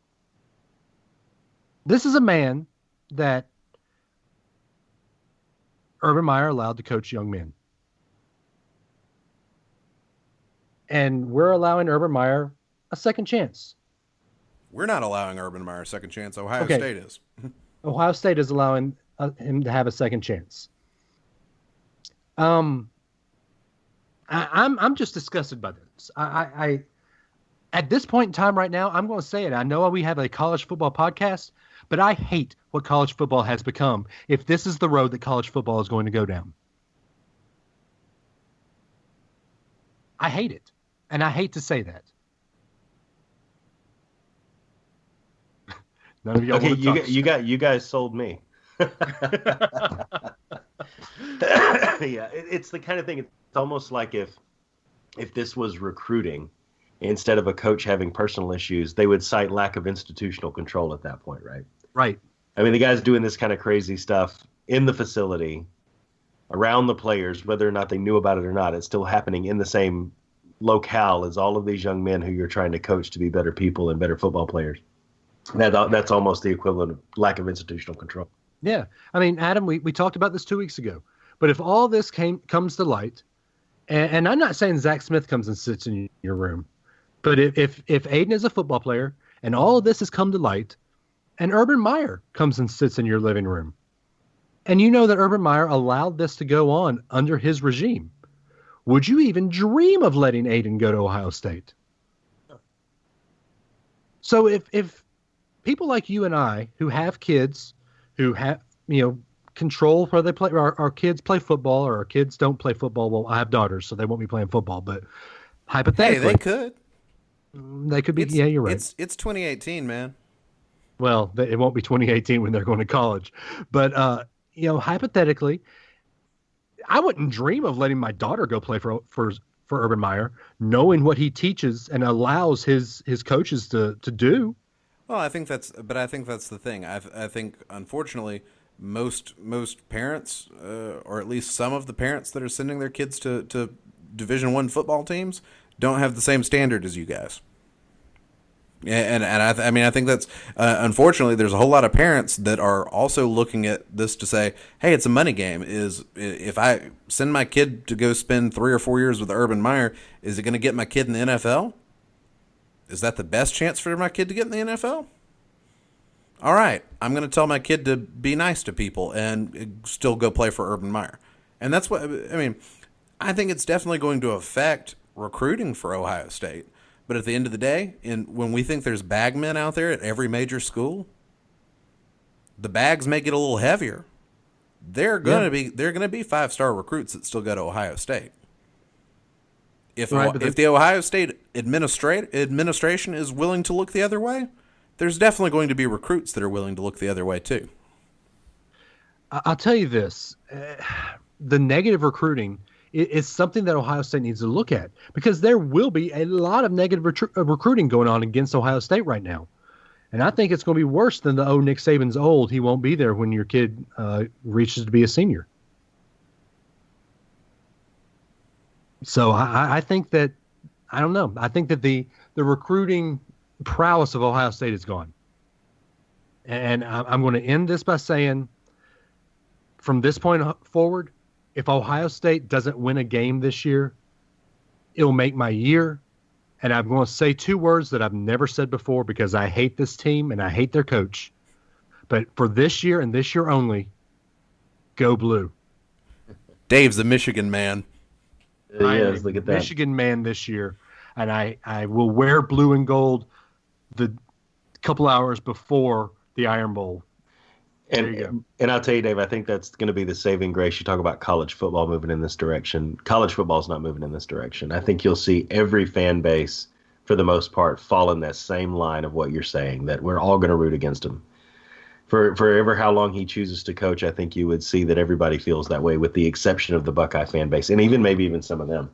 This is a man that Urban Meyer allowed to coach young men. And we're allowing Urban Meyer a second chance. We're not allowing Urban Meyer a second chance. Ohio State is. Ohio State is allowing him to have a second chance. I'm just disgusted by this. I at this point in time right now, I'm going to say it. I know we have a college football podcast, but I hate what college football has become if this is the road that college football is going to go down. I hate it, and I hate to say that. None of y'all. Okay, you guys sold me. Yeah, it's the kind of thing. It's almost like if this was recruiting, instead of a coach having personal issues, they would cite lack of institutional control at that point, right? Right. I mean, the guy's doing this kind of crazy stuff in the facility, around the players, whether or not they knew about it or not. It's still happening in the same locale as all of these young men who you're trying to coach to be better people and better football players. That's almost the equivalent of lack of institutional control. Yeah. I mean, Adam, we talked about this 2 weeks ago. But if all this comes to light, and I'm not saying Zach Smith comes and sits in your room, but if Aiden is a football player and all of this has come to light, and Urban Meyer comes and sits in your living room, and you know that Urban Meyer allowed this to go on under his regime, would you even dream of letting Aiden go to Ohio State? So if people like you and I who have kids who have, control where they play, our kids play football or our kids don't play football. Well, I have daughters, so they won't be playing football, but hypothetically. Hey, they could. They could be. Yeah, you're right. It's 2018, man. Well, it won't be 2018 when they're going to college. But, hypothetically, I wouldn't dream of letting my daughter go play for Urban Meyer, knowing what he teaches and allows his coaches to do. Well, I think that's the thing. I think, unfortunately, most parents, or at least some of the parents that are sending their kids to Division I football teams, don't have the same standard as you guys. And I think that's unfortunately there's a whole lot of parents that are also looking at this to say, hey, it's a money game. If I send my kid to go spend 3 or 4 years with Urban Meyer, is it going to get my kid in the NFL? Is that the best chance for my kid to get in the NFL? All right, I'm going to tell my kid to be nice to people and still go play for Urban Meyer. And that's what I think it's definitely going to affect recruiting for Ohio State. But at the end of the day, when we think there's bagmen out there at every major school, the bags may get a little heavier. They're going to be 5-star recruits that still go to Ohio State. If the Ohio State administration is willing to look the other way, there's definitely going to be recruits that are willing to look the other way too. I'll tell you this: the negative recruiting is something that Ohio State needs to look at, because there will be a lot of negative recruiting going on against Ohio State right now. And I think it's going to be worse than the, oh, Nick Saban's old, he won't be there when your kid reaches to be a senior. So I think that, I don't know. I think that the recruiting prowess of Ohio State is gone. And I'm going to end this by saying, from this point forward, if Ohio State doesn't win a game this year, it'll make my year. And I'm going to say two words that I've never said before because I hate this team and I hate their coach. But for this year and this year only, go blue. Dave's the Michigan man. Yes, look at that. Michigan man this year. And I will wear blue and gold the couple hours before the Iron Bowl. And I'll tell you, Dave, I think that's going to be the saving grace. You talk about college football moving in this direction. College football is not moving in this direction. I think you'll see every fan base, for the most part, fall in that same line of what you're saying, that we're all going to root against him. For ever how long he chooses to coach, I think you would see that everybody feels that way, with the exception of the Buckeye fan base, and maybe even some of them.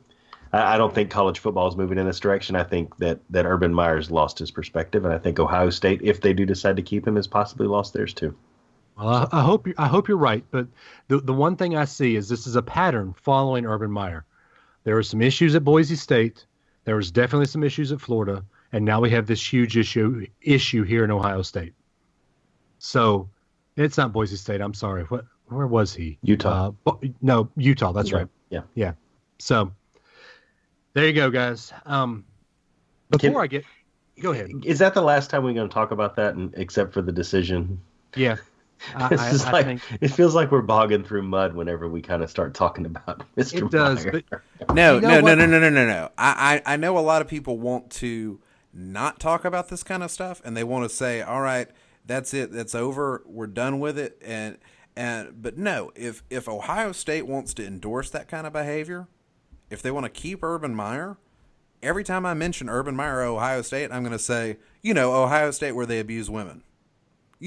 I don't think college football is moving in this direction. I think that Urban Meyer's lost his perspective, and I think Ohio State, if they do decide to keep him, has possibly lost theirs too. Well, I hope you're right, but the one thing I see is this is a pattern following Urban Meyer. There were some issues at Boise State. There was definitely some issues at Florida, and now we have this huge issue here in Ohio State. So it's not Boise State. I'm sorry. Where was he? Utah. No, Utah. That's right. Yeah. So there you go, guys. Go ahead. Is that the last time we're going to talk about that, except for the decision? Yeah. I think it feels like we're bogging through mud whenever we kind of start talking about Mr. It does, Meyer. but No. I know a lot of people want to not talk about this kind of stuff, and they want to say, all right, that's it, that's over, we're done with it. But no, if Ohio State wants to endorse that kind of behavior, if they want to keep Urban Meyer, every time I mention Urban Meyer or Ohio State, I'm going to say, Ohio State where they abuse women.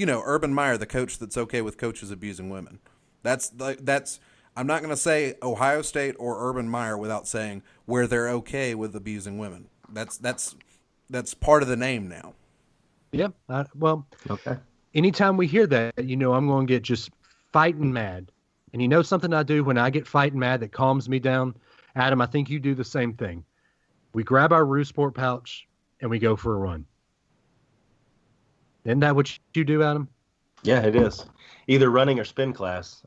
Urban Meyer, the coach that's okay with coaches abusing women. That's I'm not going to say Ohio State or Urban Meyer without saying where they're okay with abusing women. That's part of the name now. Yeah. Okay. Anytime we hear that, I'm going to get just fighting mad. And something I do when I get fighting mad that calms me down? Adam, I think you do the same thing. We grab our Roo Sport pouch and we go for a run. Isn't that what you do, Adam? Yeah, it is. Either running or spin class.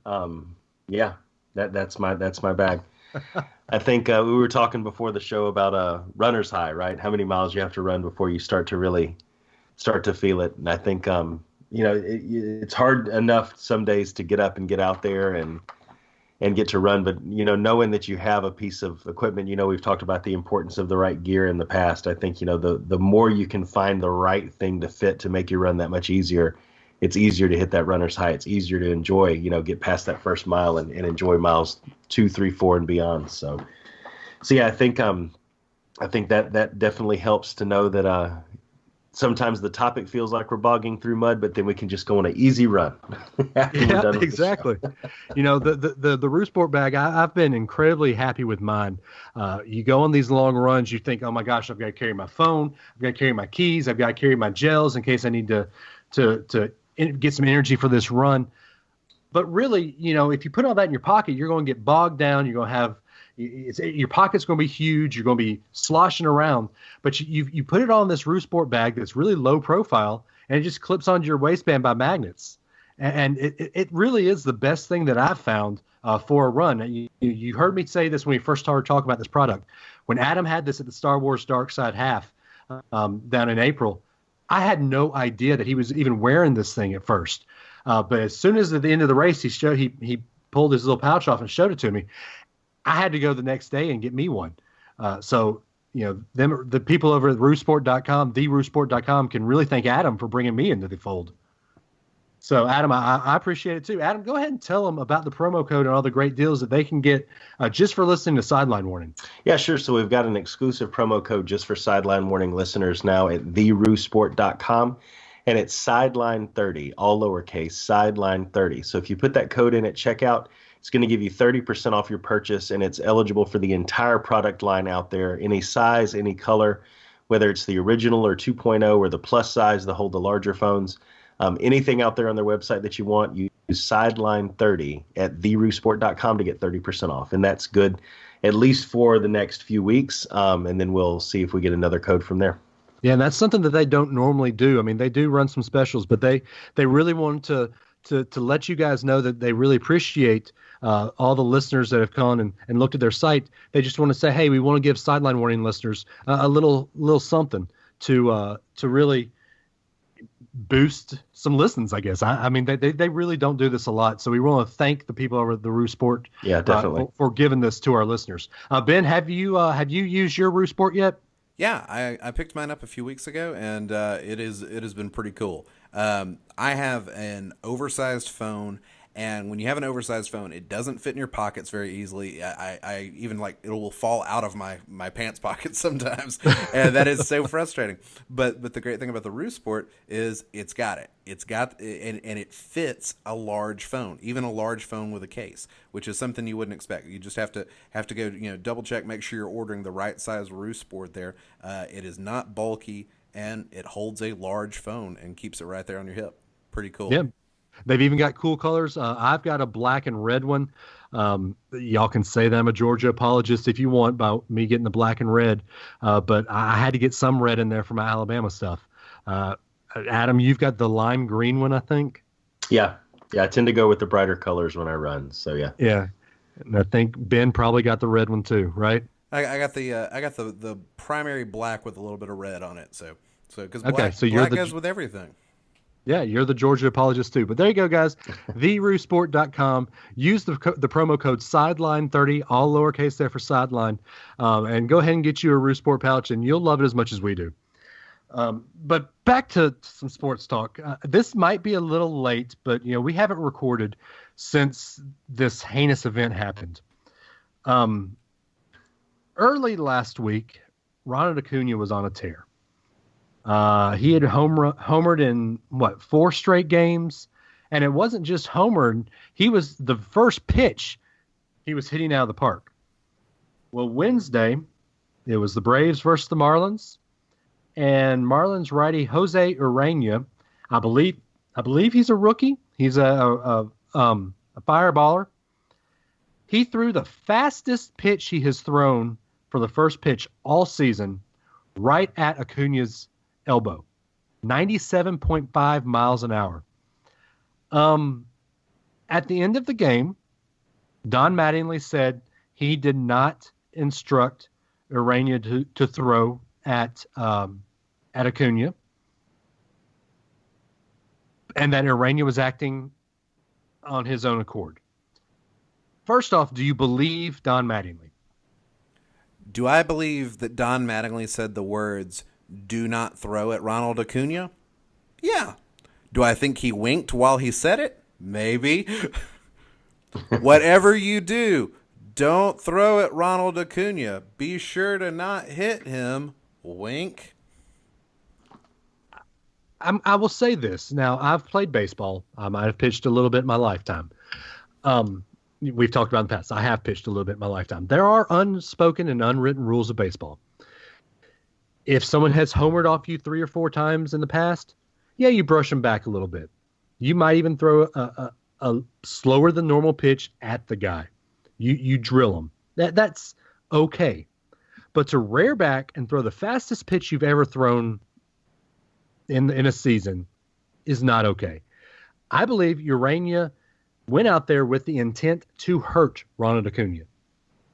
Yeah, that's my bag. I think we were talking before the show about runner's high, right? How many miles you have to run before you start to feel it. And I think it's hard enough some days to get up and get out there and get to run, but knowing that you have a piece of equipment, we've talked about the importance of the right gear in the past. I think the more you can find the right thing to fit to make your run that much easier, it's easier to hit that runner's high. It's easier to enjoy, get past that first mile and enjoy miles 2, 3, 4 and beyond. So yeah, I think that definitely helps to know that sometimes the topic feels like we're bogging through mud, but then we can just go on an easy run. Yeah, exactly. The Roo Sport bag, I've been incredibly happy with mine. You go on these long runs, you think, oh my gosh, I've got to carry my phone, I've got to carry my keys, I've got to carry my gels in case I need to get some energy for this run. But really, if you put all that in your pocket, you're going to get bogged down. You're going to have your pocket's going to be huge. You're going to be sloshing around, but you put it all in this Roo Sport bag that's really low profile, and it just clips onto your waistband by magnets. And it really is the best thing that I've found for a run. You heard me say this when we first started talking about this product. When Adam had this at the Star Wars Dark Side Half down in April, I had no idea that he was even wearing this thing at first. But as soon as at the end of the race, he pulled his little pouch off and showed it to me. I had to go the next day and get me one. The people over at roosport.com, theroosport.com, can really thank Adam for bringing me into the fold. So, Adam, I appreciate it too. Adam, go ahead and tell them about the promo code and all the great deals that they can get just for listening to Sideline Warning. Yeah, sure. So we've got an exclusive promo code just for Sideline Warning listeners now at theroosport.com. And it's Sideline 30, all lowercase, Sideline 30. So if you put that code in at checkout, it's going to give you 30% off your purchase, and it's eligible for the entire product line out there, any size, any color. whether it's the original or 2.0 or the plus size to hold the larger phones. Anything out there on their website that you want, use Sideline 30 at theroosport.com to get 30% off. And that's good at least for the next few weeks. And then we'll see if we get another code from there. Yeah, and that's something that they don't normally do. I mean, they do run some specials, but they really want to let you guys know that they really appreciate all the listeners that have gone and looked at their site. They just want to say, hey, we want to give Sideline Warning listeners a little something to really boost some listens, I guess. I mean, they really don't do this a lot. So we want to thank the people over at the Roo Sport definitely. For giving this to our listeners. Ben, have you used your Roo Sport yet? Yeah, I picked mine up a few weeks ago, and it has been pretty cool. I have an oversized phone, and when you have an oversized phone, it doesn't fit in your pockets very easily. I even it will fall out of my pants pockets sometimes, and that is so frustrating. But the great thing about the Roo Sport is it's got it. And it fits a large phone, even a large phone with a case, which is something you wouldn't expect. You just have to go, double check, make sure you're ordering the right size Roo Sport there. It is not bulky, and it holds a large phone and keeps it right there on your hip. Pretty cool. Yeah. They've even got cool colors. I've got a black and red one. Y'all can say that I'm a Georgia apologist if you want by me getting the black and red. But I had to get some red in there for my Alabama stuff. Adam, you've got the lime green one, I think. Yeah. I tend to go with the brighter colors when I run. So yeah. Yeah. And I think Ben probably got the red one too, right? I got the primary black with a little bit of red on it. So because black goes with everything. Yeah, you're the Georgia apologist too. But there you go, guys. theroosport.com. Use the promo code Sideline30, all lowercase there for Sideline, and go ahead and get you a Roo Sport pouch, and you'll love it as much as we do. But back to some sports talk. This might be a little late, but we haven't recorded since this heinous event happened. Early last week, Ronald Acuña was on a tear. He had homered in 4 straight games, and it wasn't just homered. He was the first pitch he was hitting out of the park. Well, Wednesday, it was the Braves versus the Marlins, and Marlins righty Jose Ureña, I believe he's a rookie. He's a fireballer. He threw the fastest pitch he has thrown for the first pitch all season, right at Acuña's elbow, 97.5 miles an hour. At the end of the game, Don Mattingly said he did not instruct Ureña to throw at Acuña, and that Ureña was acting on his own accord. First off, do you believe Don Mattingly? Do I believe that Don Mattingly said the words, "Do not throw at Ronald Acuña"? Yeah. Do I think he winked while he said it? Maybe. Whatever you do, don't throw at Ronald Acuña. Be sure to not hit him. Wink. I will say this. Now, I've played baseball. I might have pitched a little bit in my lifetime. We've talked about in the past. I have pitched a little bit in my lifetime. There are unspoken and unwritten rules of baseball. If someone has homered off you 3 or 4 times in the past, yeah, you brush them back a little bit. You might even throw a slower than normal pitch at the guy. You drill them. That's okay. But to rear back and throw the fastest pitch you've ever thrown in a season is not okay. I believe Ureña went out there with the intent to hurt Ronald Acuña.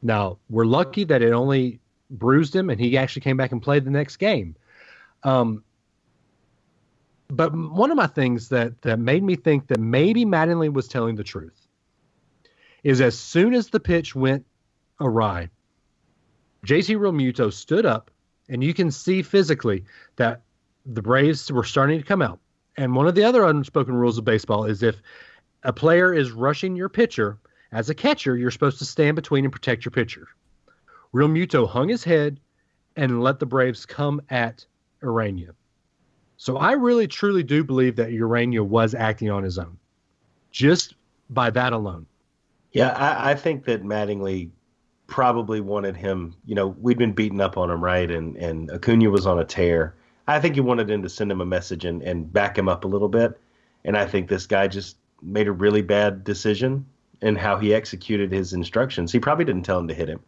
Now, we're lucky that it only bruised him, and he actually came back and played the next game. But one of my things that made me think that maybe Mattingly was telling the truth is as soon as the pitch went awry, JT Realmuto stood up, and you can see physically that the Braves were starting to come out. And one of the other unspoken rules of baseball is if a player is rushing your pitcher, as a catcher, you're supposed to stand between and protect your pitcher. Realmuto hung his head and let the Braves come at Ureña. So I really, truly do believe that Ureña was acting on his own, just by that alone. Yeah, I think that Mattingly probably wanted him, we'd been beating up on him, right? And Acuña was on a tear. I think he wanted him to send him a message and back him up a little bit. And I think this guy just made a really bad decision in how he executed his instructions. He probably didn't tell him to hit him,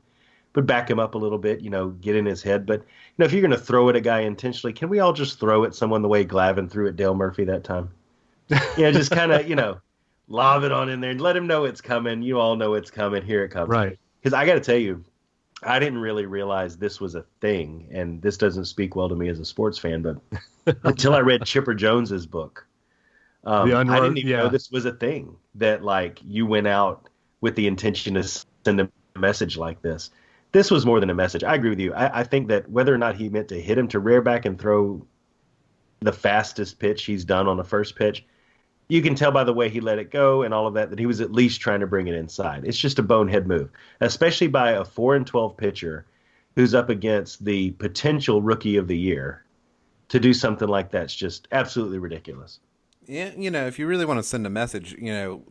but back him up a little bit, get in his head. But, if you're going to throw at a guy intentionally, can we all just throw at someone the way Glavine threw at Dale Murphy that time? Just kind of, lob it on in there and let him know it's coming. You all know it's coming. Here it comes. Right. Because I got to tell you, I didn't really realize this was a thing, and this doesn't speak well to me as a sports fan, but until I read Chipper Jones's book, I didn't even know this was a thing, that like you went out with the intention to send a message like this. This was more than a message. I agree with you. I think that whether or not he meant to hit him, to rear back and throw the fastest pitch he's done on the first pitch, you can tell by the way he let it go and all of that he was at least trying to bring it inside. It's just a bonehead move, especially by a 4-12 pitcher who's up against the potential rookie of the year. To do something like that's just absolutely ridiculous. Yeah, if you really want to send a message,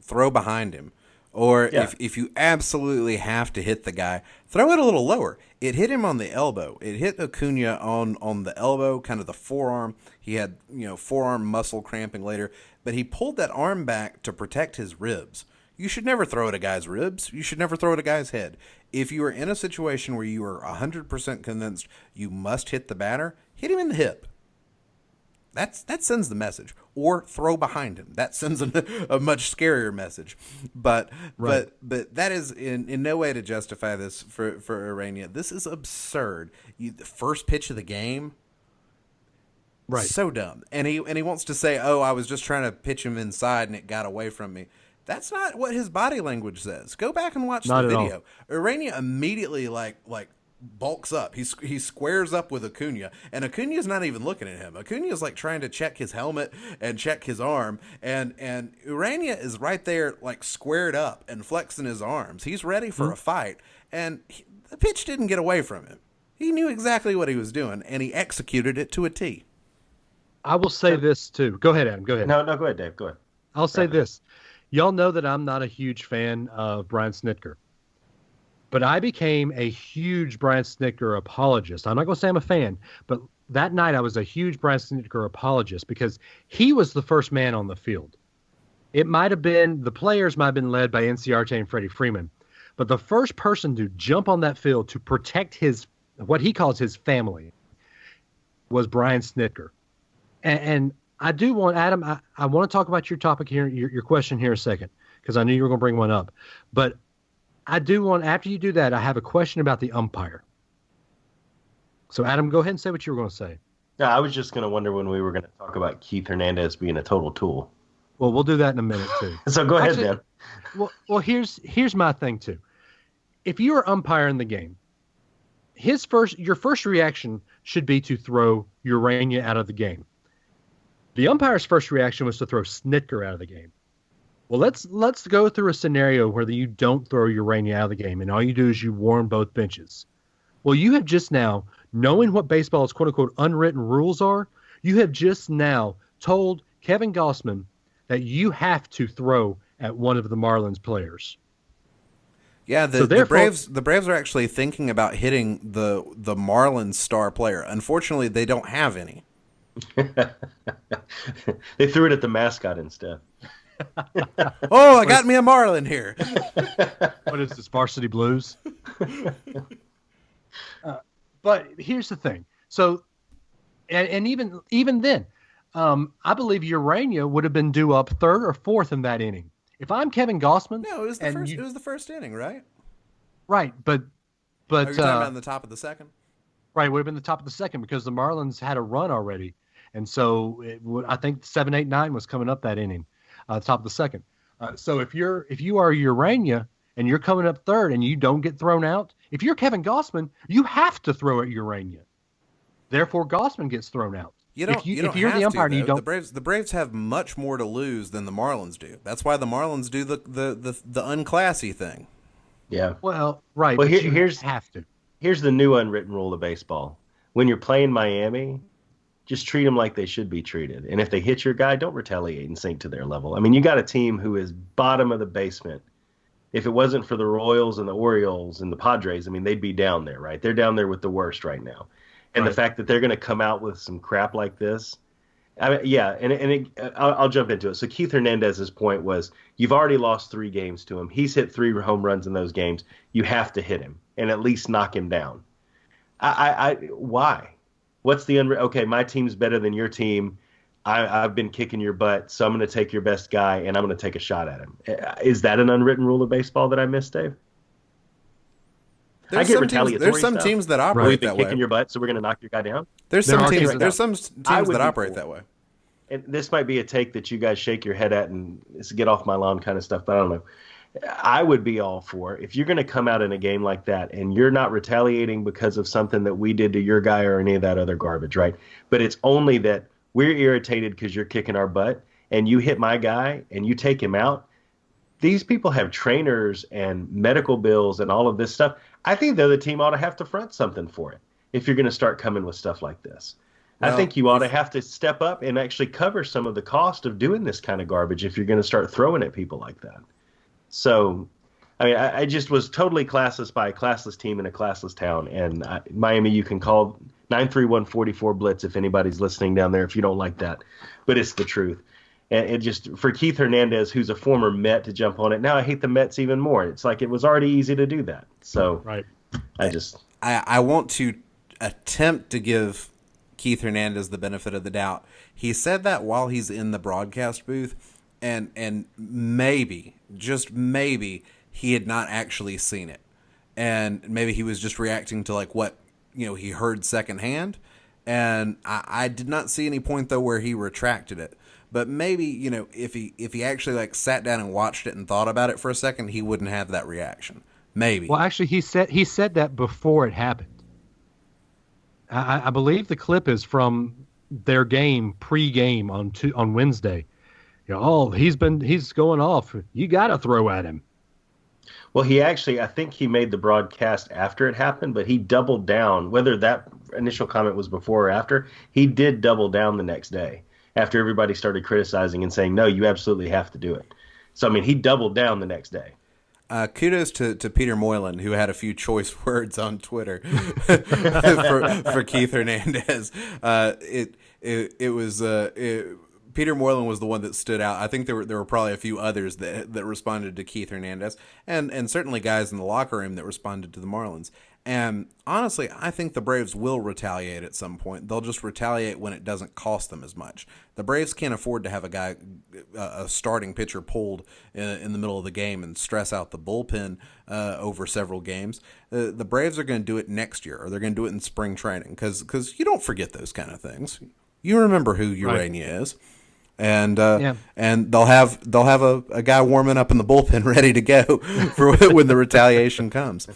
throw behind him. Or if you absolutely have to hit the guy, throw it a little lower. It hit him on the elbow. It hit Acuña on the elbow, kind of the forearm. He had, forearm muscle cramping later. But he pulled that arm back to protect his ribs. You should never throw at a guy's ribs. You should never throw at a guy's head. If you are in a situation where you are 100% convinced you must hit the batter, hit him in the hip. That sends the message. Or throw behind him. That sends a much scarier message. But that is in no way to justify this for Acuña. This is absurd. The first pitch of the game. Right. So dumb. And he wants to say, "Oh, I was just trying to pitch him inside and it got away from me." That's not what his body language says. Go back and watch the video. Acuña immediately like bulks up. He squares up with Acuña, and Acuña's not even looking at him. Acuña's like trying to check his helmet and check his arm, and Acuña is right there like squared up and flexing his arms. He's ready for a fight, and the pitch didn't get away from him. He knew exactly what he was doing, and he executed it to a T. I will say this too. Go ahead, Adam. Go ahead. No, go ahead, Dave. Go ahead. I'll say this. Y'all know that I'm not a huge fan of Brian Snitker. But I became a huge Brian Snitker apologist. I'm not going to say I'm a fan, but that night I was a huge Brian Snitker apologist because he was the first man on the field. It might have been, the players might have been led by NCRT and Freddie Freeman, but the first person to jump on that field to protect what he calls his family was Brian Snitker. And I do want, Adam, I want to talk about your topic here, your question here a second, because I knew you were going to bring one up. But I do want, after you do that, I have a question about the umpire. So, Adam, go ahead and say what you were going to say. Yeah, I was just going to wonder when we were going to talk about Keith Hernandez being a total tool. Well, we'll do that in a minute, too. So go ahead, then. Well, here's my thing, too. If you are umpiring the game, your first reaction should be to throw Urania out of the game. The umpire's first reaction was to throw Snitker out of the game. Well, let's go through a scenario where you don't throw Urania out of the game, and all you do is you warn both benches. Well, you have just now, knowing what baseball's quote-unquote unwritten rules are, you have just now told Kevin Gossman that you have to throw at one of the Marlins players. Yeah, the Braves are actually thinking about hitting the Marlins star player. Unfortunately, they don't have any. They threw it at the mascot instead. Oh, I got me a Marlin here. What is this, Varsity Blues? But here's the thing. So, and even then, I believe Urania would have been due up third or fourth in that inning. If I'm Kevin Gossman, no, it was the first. It was the first inning, right? Right, but are you talking about in the top of the second? Right, it would have been the top of the second because the Marlins had a run already, and so I think 7, 8, 9 was coming up that inning, top of the second. So if you are Urania and you're coming up third and you don't get thrown out, if you're Kevin Gossman, you have to throw at Urania. Therefore, Gossman gets thrown out. If you're the umpire and you don't, the Braves have much more to lose than the Marlins do. That's why the Marlins do the unclassy thing. Yeah. Well, right. Well, here's the new unwritten rule of baseball. When you're playing Miami, just treat them like they should be treated. And if they hit your guy, don't retaliate and sink to their level. I mean, you got a team who is bottom of the basement If it wasn't for the Royals and the Orioles and the Padres, I mean, they'd be down there, right? They're down there with the worst right now. And the fact that they're going to come out with some crap like this, I mean, yeah, I'll jump into it. So Keith Hernandez's point was, you've already lost 3 games to him. He's hit 3 home runs in those games. You have to hit him and at least knock him down. Why? What's the okay? My team's better than your team. I've been kicking your butt, so I'm going to take your best guy and I'm going to take a shot at him. Is that an unwritten rule of baseball that I missed, Dave? There's some teams that operate that way. Kicking your butt, so we're going to knock your guy down. There's some teams that operate that way. And this might be a take that you guys shake your head at and it's get off my lawn kind of stuff, but I don't know. I would be all for, if you're going to come out in a game like that and you're not retaliating because of something that we did to your guy or any of that other garbage, right? But it's only that we're irritated because you're kicking our butt and you hit my guy and you take him out. These people have trainers and medical bills and all of this stuff. I think the other team ought to have to front something for it if you're going to start coming with stuff like this. Well, I think you ought to have to step up and actually cover some of the cost of doing this kind of garbage if you're going to start throwing at people like that. So, I mean, I just was totally classless by a classless team in a classless town. And Miami, you can call 931-44-BLITZ if anybody's listening down there if you don't like that. But it's the truth. And it just, for Keith Hernandez, who's a former Met, to jump on it, now I hate the Mets even more. It's like it was already easy to do that. So I want to attempt to give Keith Hernandez the benefit of the doubt. He said that while he's in the broadcast booth, and maybe, just maybe, he had not actually seen it. And maybe he was just reacting to like what, he heard secondhand. And I did not see any point though where he retracted it. But maybe, if he actually like sat down and watched it and thought about it for a second, he wouldn't have that reaction. Maybe. Well, actually, he said that before it happened. I believe the clip is from their game pre-game on Wednesday. He's going off. You got to throw at him. Well, I think he made the broadcast after it happened, but he doubled down. Whether that initial comment was before or after, he did double down the next day after everybody started criticizing and saying, no, you absolutely have to do it. So, I mean, he doubled down the next day. Kudos to Peter Moylan, who had a few choice words on Twitter for Keith Hernandez. Peter Moylan was the one that stood out. I think there were probably a few others that responded to Keith Hernandez, and certainly guys in the locker room that responded to the Marlins. And honestly, I think the Braves will retaliate at some point. They'll just retaliate when it doesn't cost them as much. The Braves can't afford to have a starting pitcher pulled in the middle of the game and stress out the bullpen over several games. The Braves are going to do it next year, or they're going to do it in spring training, because you don't forget those kind of things. You remember who Urania is. And and they'll have a guy warming up in the bullpen ready to go for when the retaliation comes.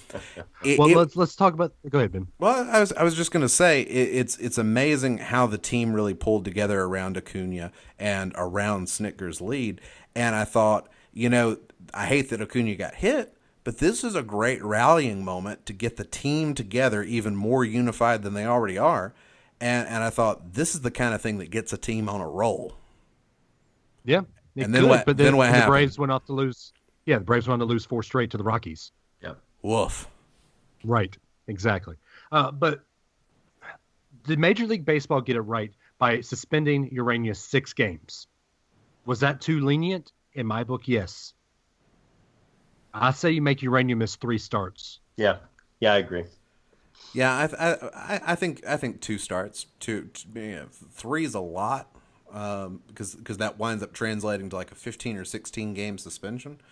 Let's talk about. Go ahead, Ben. Well, I was just going to say it's amazing how the team really pulled together around Acuña and around Snitker's lead. And I thought, I hate that Acuña got hit, but this is a great rallying moment to get the team together even more unified than they already are. And I thought this is the kind of thing that gets a team on a roll. Yeah, then what happened? The Braves went off to lose. Yeah, the Braves went on to lose 4 straight to the Rockies. Yeah, woof. Right, exactly. But did Major League Baseball get it right by suspending Urania 6 games? Was that too lenient? In my book, yes. I say you make Urania miss 3 starts. Yeah, I agree. Yeah, I think 2 starts. 3 is a lot. Because that winds up translating to like a 15 or 16 game suspension.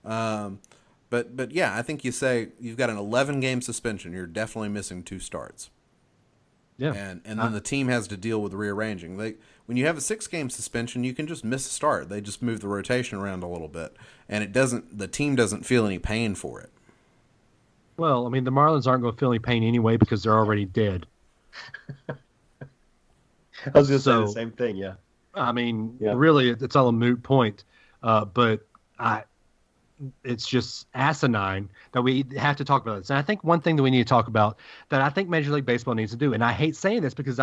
But yeah, I think you say you've got an 11 game suspension. You're definitely missing 2 starts. Yeah, and then the team has to deal with rearranging. When you have a 6 game suspension, you can just miss a start. They just move the rotation around a little bit, and the team doesn't feel any pain for it. Well, I mean, the Marlins aren't going to feel any pain anyway because they're already dead. I was going to say the same thing. Yeah. I mean, really, it's all a moot point, but it's just asinine that we have to talk about this. And I think one thing that we need to talk about that I think Major League Baseball needs to do, and I hate saying this because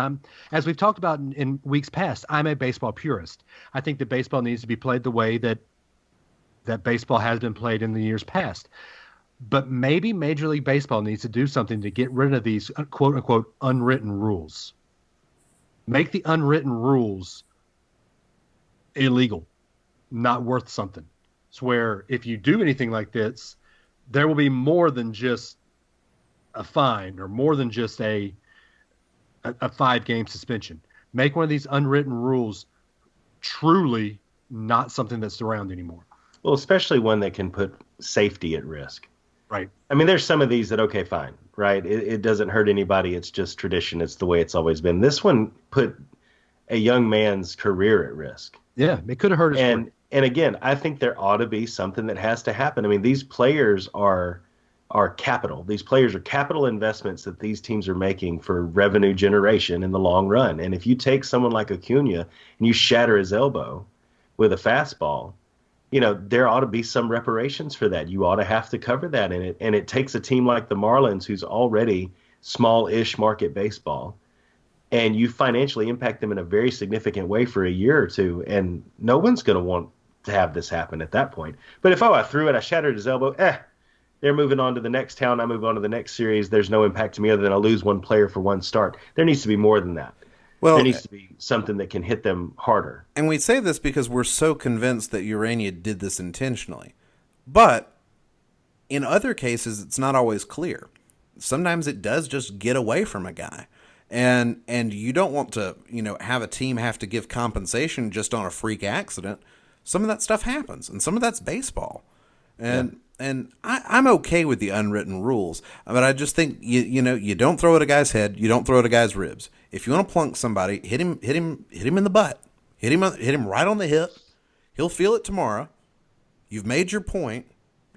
as we've talked about in weeks past, I'm a baseball purist. I think that baseball needs to be played the way that that baseball has been played in the years past. But maybe Major League Baseball needs to do something to get rid of these quote unquote unwritten rules. Make the unwritten rules illegal, not worth something. It's where if you do anything like this, there will be more than just a fine or more than just a 5-game suspension. Make one of these unwritten rules truly not something that's around anymore. Well, especially one that can put safety at risk. Right. I mean, there's some of these that, okay, fine, right? It doesn't hurt anybody. It's just tradition. It's the way it's always been. This one put a young man's career at risk. Yeah, it could have hurt his career. And again, I think there ought to be something that has to happen. I mean, these players are capital. These players are capital investments that these teams are making for revenue generation in the long run. And if you take someone like Acuña and you shatter his elbow with a fastball, there ought to be some reparations for that. You ought to have to cover that in it. And it takes a team like the Marlins, who's already small-ish market baseball, and you financially impact them in a very significant way for a year or two, and no one's going to want to have this happen at that point. But if, I threw it, I shattered his elbow, they're moving on to the next town, I move on to the next series, there's no impact to me other than I lose one player for one start. There needs to be more than that. Well, there needs to be something that can hit them harder. And we say this because we're so convinced that Urania did this intentionally. But in other cases, it's not always clear. Sometimes it does just get away from a guy. And you don't want to, have a team have to give compensation just on a freak accident. Some of that stuff happens, and some of that's baseball. And I'm okay with the unwritten rules, but I just think you don't throw at a guy's head, you don't throw at a guy's ribs. If you want to plunk somebody, hit him in the butt, hit him right on the hip. He'll feel it tomorrow. You've made your point.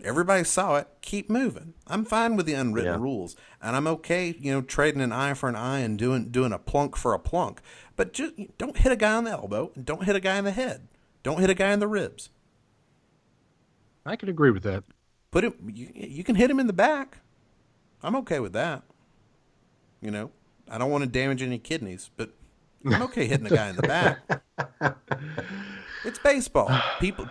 Everybody saw it. Keep moving. I'm fine with the unwritten rules, and I'm okay, trading an eye for an eye and doing a plunk for a plunk. But just don't hit a guy on the elbow, and don't hit a guy in the head. Don't hit a guy in the ribs. I can agree with that. Put him. You can hit him in the back. I'm okay with that. I don't want to damage any kidneys, but I'm okay hitting a guy in the back. It's baseball. People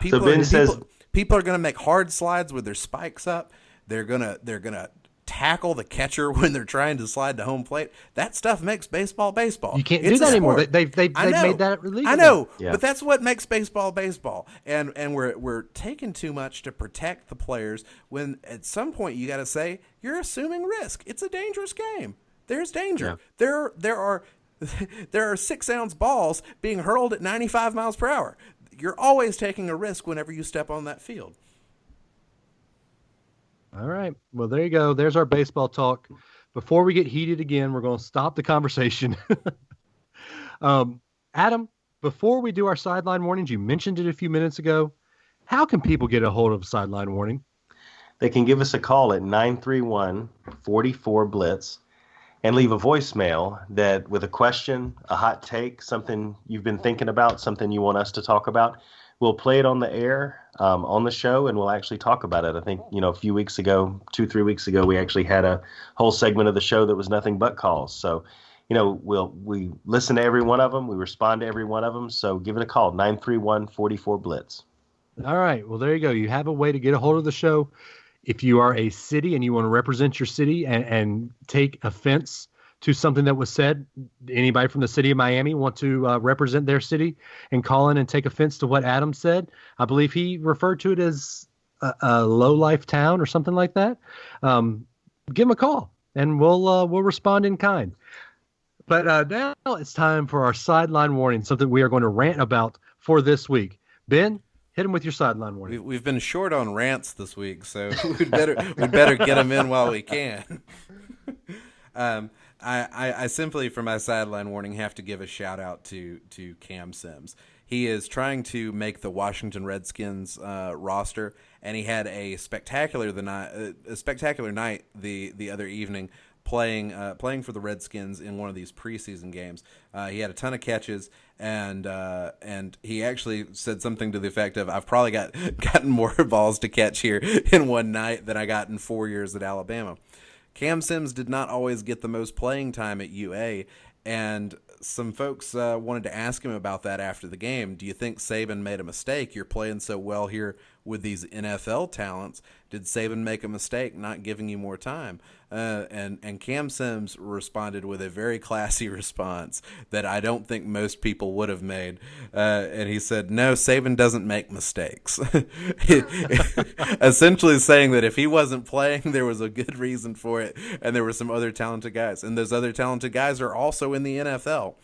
are going to make hard slides with their spikes up. They're gonna tackle the catcher when they're trying to slide to home plate. That stuff makes baseball baseball. You can't do that anymore. They've made that illegal. I know, but that's what makes baseball baseball. And we're taking too much to protect the players when at some point you got to say you're assuming risk. It's a dangerous game. There's danger. Yeah. There are 6-ounce balls being hurled at 95 miles per hour. You're always taking a risk whenever you step on that field. All right. Well, there you go. There's our baseball talk. Before we get heated again, we're going to stop the conversation. Adam, before we do our sideline warnings, you mentioned it a few minutes ago. How can people get a hold of Sideline Warning? They can give us a call at 931-44-BLITZ and leave a voicemail that with a question, a hot take, something you've been thinking about, something you want us to talk about. We'll play it on the air, on the show, and we'll actually talk about it. I think, a few weeks ago, 2-3 weeks ago, we actually had a whole segment of the show that was nothing but calls. So, we listen to every one of them. We respond to every one of them. So give it a call, 931-44-BLITZ. All right. Well, there you go. You have a way to get a hold of the show. If you are a city and you want to represent your city and take offense to something that was said, anybody from the city of Miami want to represent their city and call in and take offense to what Adam said? I believe he referred to it as a low-life town or something like that. Give him a call, and we'll respond in kind. But now it's time for our sideline warning, something we are going to rant about for this week. Ben, hit him with your sideline warning. We've been short on rants this week, so we'd better get them in while we can. I simply, for my sideline warning, have to give a shout out to Cam Sims. He is trying to make the Washington Redskins roster, and he had a spectacular night the other evening playing for the Redskins in one of these preseason games. He had a ton of catches, and he actually said something to the effect of, "I've probably gotten more balls to catch here in one night than I got in 4 years at Alabama." Cam Sims did not always get the most playing time at UA, and some folks wanted to ask him about that after the game. Do you think Saban made a mistake? You're playing so well here with these NFL talents, did Saban make a mistake not giving you more time? And Cam Sims responded with a very classy response that I don't think most people would have made. And he said, no, Saban doesn't make mistakes. Essentially saying that if he wasn't playing, there was a good reason for it, and there were some other talented guys. And those other talented guys are also in the NFL.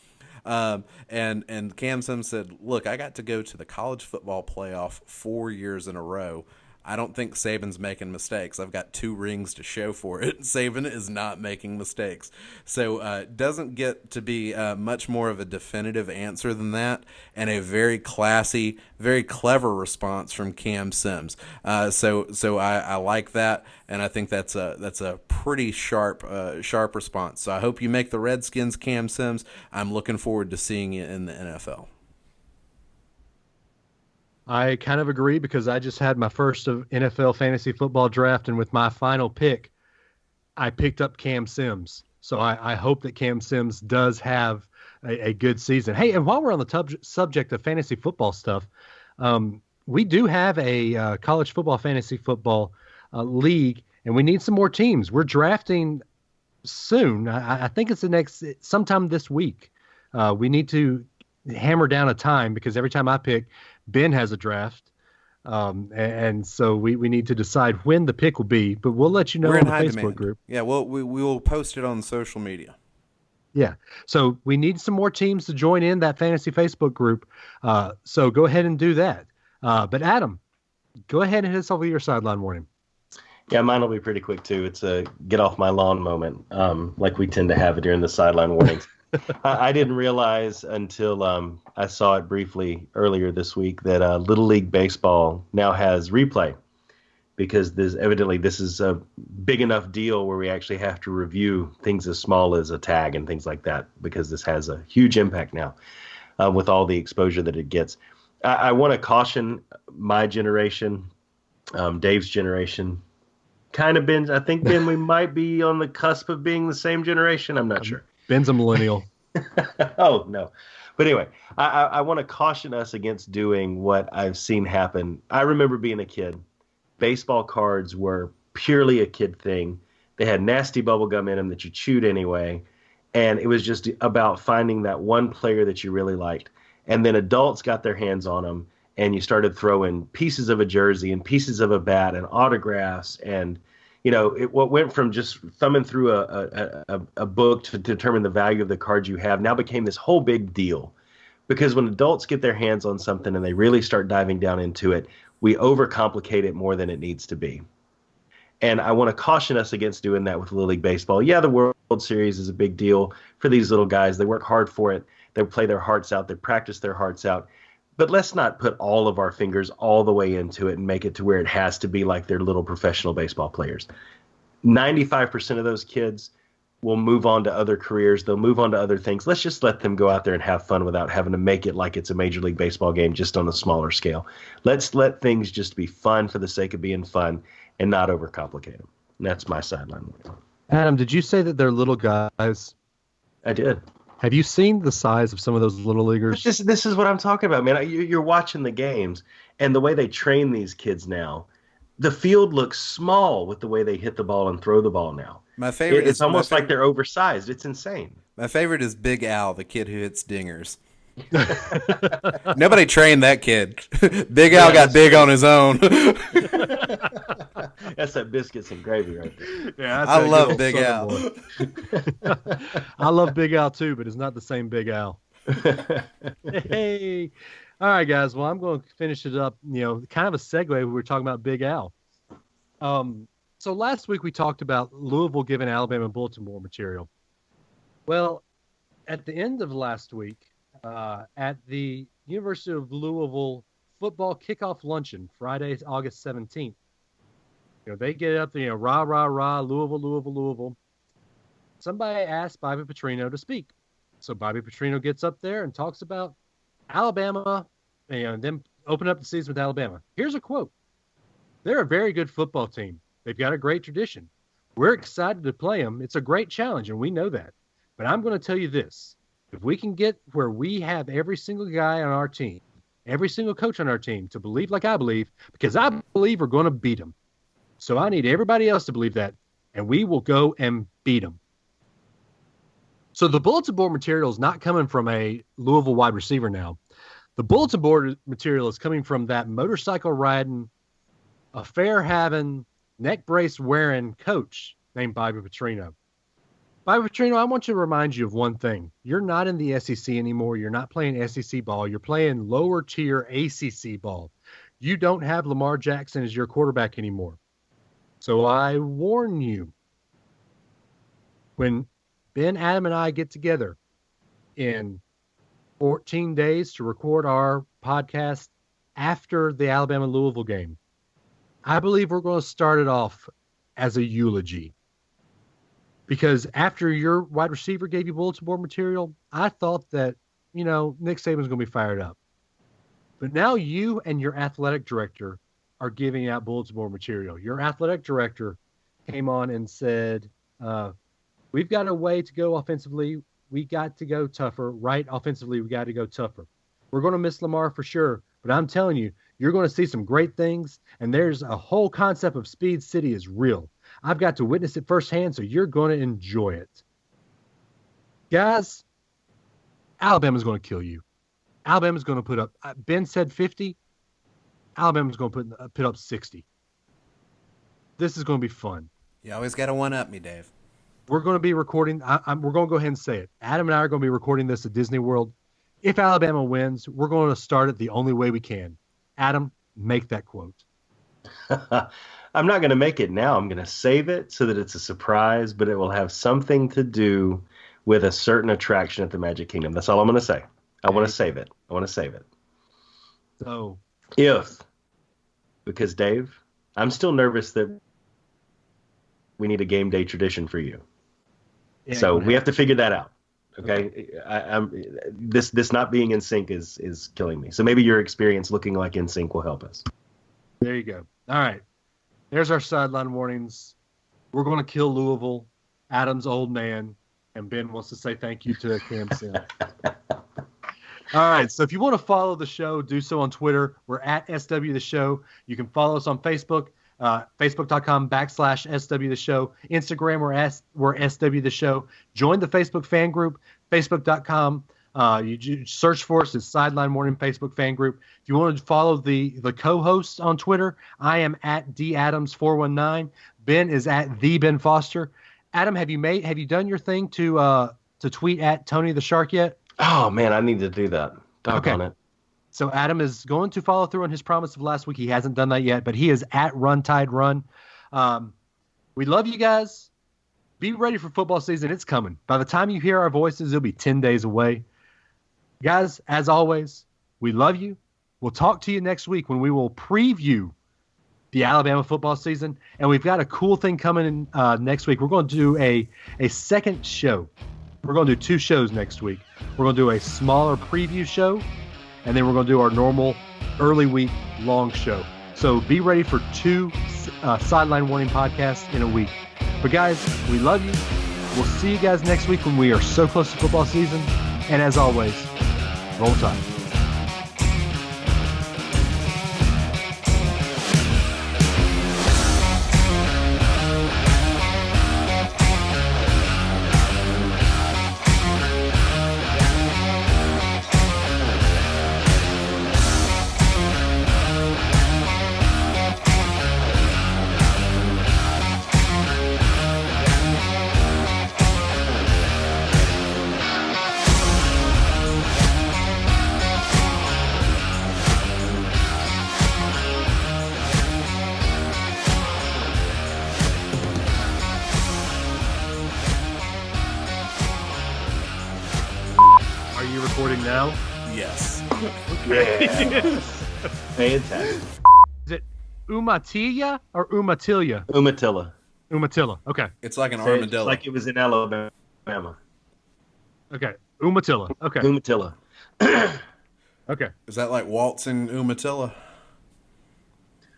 And Cam Sims said, look, I got to go to the college football playoff 4 years in a row. I don't think Saban's making mistakes. I've got 2 rings to show for it. Saban is not making mistakes. So doesn't get to be much more of a definitive answer than that, and a very classy, very clever response from Cam Sims. So I like that, and I think that's a pretty sharp response. So I hope you make the Redskins, Cam Sims. I'm looking forward to seeing you in the NFL. I kind of agree because I just had my first of NFL fantasy football draft, and with my final pick, I picked up Cam Sims. So I hope that Cam Sims does have a good season. Hey, and while we're on the subject of fantasy football stuff, we do have a college football, fantasy football league, and we need some more teams. We're drafting soon. I think it's sometime this week. We need to hammer down a time because every time I pick, Ben has a draft, and so we need to decide when the pick will be. But we'll let you know on the Facebook group. Yeah, well, we will post it on social media. Yeah, so we need some more teams to join in that fantasy Facebook group. So go ahead and do that. But Adam, go ahead and hit us over your sideline warning. Yeah, mine will be pretty quick too. It's a get off my lawn moment, like we tend to have during the sideline warnings. I didn't realize until I saw it briefly earlier this week that Little League Baseball now has replay, because this is a big enough deal where we actually have to review things as small as a tag and things like that, because this has a huge impact now with all the exposure that it gets. I want to caution my generation, Dave's generation. Kind of Ben, I think, Ben, we might be on the cusp of being the same generation. I'm not sure. Ben's a millennial. Oh, no. But anyway, I want to caution us against doing what I've seen happen. I remember being a kid. Baseball cards were purely a kid thing. They had nasty bubble gum in them that you chewed anyway. And it was just about finding that one player that you really liked. And then adults got their hands on them, and you started throwing pieces of a jersey and pieces of a bat and autographs, and what went from just thumbing through a book to determine the value of the cards you have now became this whole big deal. Because when adults get their hands on something and they really start diving down into it, we overcomplicate it more than it needs to be. And I want to caution us against doing that with Little League Baseball. Yeah, the World Series is a big deal for these little guys. They work hard for it. They play their hearts out. They practice their hearts out. But let's not put all of our fingers all the way into it and make it to where it has to be like they're little professional baseball players. 95% of those kids will move on to other careers. They'll move on to other things. Let's just let them go out there and have fun without having to make it like it's a Major League Baseball game just on a smaller scale. Let's let things just be fun for the sake of being fun and not overcomplicate them. And that's my sideline. Adam, did you say that they're little guys? I did. Have you seen the size of some of those little leaguers? This is what I'm talking about, man. You're watching the games, and the way they train these kids now, the field looks small with the way they hit the ball and throw the ball now. My favorite it's almost like they're oversized. It's insane. My favorite is Big Al, the kid who hits dingers. Nobody trained that kid. Big Al got big on his own. That's that biscuits and gravy right there. Yeah, I love Big Al. I love Big Al too, but it's not the same Big Al. Hey. All right, guys. Well, I'm going to finish it up. Kind of a segue. We were talking about Big Al. So last week we talked about Louisville giving Alabama bulletin board material. Well, at the end of last week, at the University of Louisville football kickoff luncheon, Friday, August 17th, they get up there, rah, rah, rah, Louisville, Louisville, Louisville. Somebody asked Bobby Petrino to speak. So Bobby Petrino gets up there and talks about Alabama, and then open up the season with Alabama. Here's a quote. They're a very good football team. They've got a great tradition. We're excited to play them. It's a great challenge, and we know that. But I'm going to tell you this. If we can get where we have every single guy on our team every single coach on our team to believe like I believe, because I believe we're going to beat them. So I need everybody else to believe that, and we will go and beat them. So the bulletin board material is not coming from a Louisville wide receiver now. The bulletin board material is coming from that motorcycle riding, affair having, neck brace wearing coach named Bobby Petrino. Bobby Petrino, I want to remind you of one thing. You're not in the SEC anymore. You're not playing SEC ball. You're playing lower tier ACC ball. You don't have Lamar Jackson as your quarterback anymore. So I warn you, when Ben, Adam, and I get together in 14 days to record our podcast after the Alabama-Louisville game, I believe we're going to start it off as a eulogy. Because after your wide receiver gave you bulletin board material, I thought that, Nick Saban's going to be fired up. But now you and your athletic director are giving out bulletin board material. Your athletic director came on and said, we've got a way to go offensively. We got to go tougher. Right offensively, we got to go tougher. We're going to miss Lamar for sure. But I'm telling you, you're going to see some great things. And there's a whole concept of Speed City is real. I've got to witness it firsthand, so you're going to enjoy it. Guys, Alabama's going to kill you. Alabama's going to put up, Ben said 50. Alabama's going to put up 60. This is going to be fun. You always got to one-up me, Dave. We're going to be recording. We're going to go ahead and say it. Adam and I are going to be recording this at Disney World. If Alabama wins, we're going to start it the only way we can. Adam, make that quote. I'm not going to make it now. I'm going to save it so that it's a surprise, but it will have something to do with a certain attraction at the Magic Kingdom. That's all I'm going to say. I want to save it. So, because Dave, I'm still nervous that we need a game day tradition for you. Yeah, so we have to figure that out. Okay. This not being in sync is killing me. So maybe your experience looking like in sync will help us. There you go. All right. There's our sideline warnings. We're going to kill Louisville, Adam's old man, and Ben wants to say thank you to Cam Sim. All right. So if you want to follow the show, do so on Twitter. We're at SW The Show. You can follow us on Facebook, facebook.com/SW The Show. Instagram, we're SW The Show. Join the Facebook fan group, facebook.com. You search for us. It's Sideline Morning Facebook fan group. If you want to follow the co-hosts on Twitter, I am at DAdams419. Ben is at the Ben Foster. Adam, have you done your thing to tweet at Tony the Shark yet? Oh man, I need to do that. Doggone it. So Adam is going to follow through on his promise of last week. He hasn't done that yet, but he is at Run Tide Run. We love you guys. Be ready for football season. It's coming. By the time you hear our voices, it'll be 10 days away. Guys, as always, we love you. We'll talk to you next week when we will preview the Alabama football season. And we've got a cool thing coming in next week. We're going to do a second show. We're going to do 2 shows next week. We're going to do a smaller preview show, and then we're going to do our normal early week long show. So be ready for 2 Sideline Warning podcasts in a week. But guys, we love you. We'll see you guys next week when we are so close to football season. And as always, roll Tide. Recording now? Yes. Okay. Yes. Fantastic. Is it Umatilla or Umatilla? Umatilla. Umatilla. Okay. It's like an Say it armadillo. like it was in Alabama. Okay. Umatilla. Okay. Umatilla. Okay. Is that like waltzing Umatilla?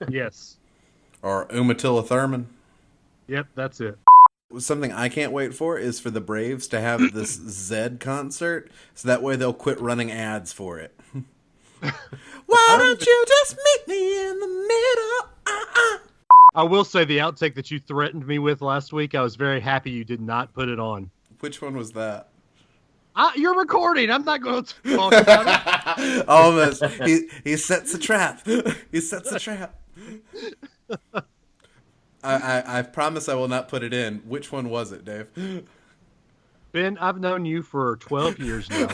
Yes. Or Umatilla Thurman? Yep, that's it. Something I can't wait for is for the Braves to have this Zed concert, so that way they'll quit running ads for it. Why don't you just meet me in the middle? I will say the outtake that you threatened me with last week, I was very happy you did not put it on. Which one was that? You're recording. I'm not going to talk about it. Almost. He sets a trap. He sets a trap. I promise I will not put it in. Which one was it, Dave? Ben, I've known you for 12 years now.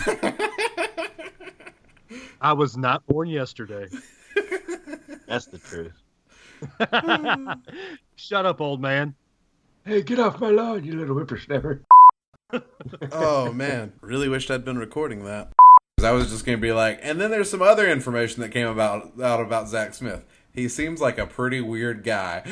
I was not born yesterday. That's the truth. Shut up, old man. Hey, get off my lawn, you little whippersnapper. Oh, man. Really wished I'd been recording that. I was just going to be like, and then there's some other information that came out about Zach Smith. He seems like a pretty weird guy.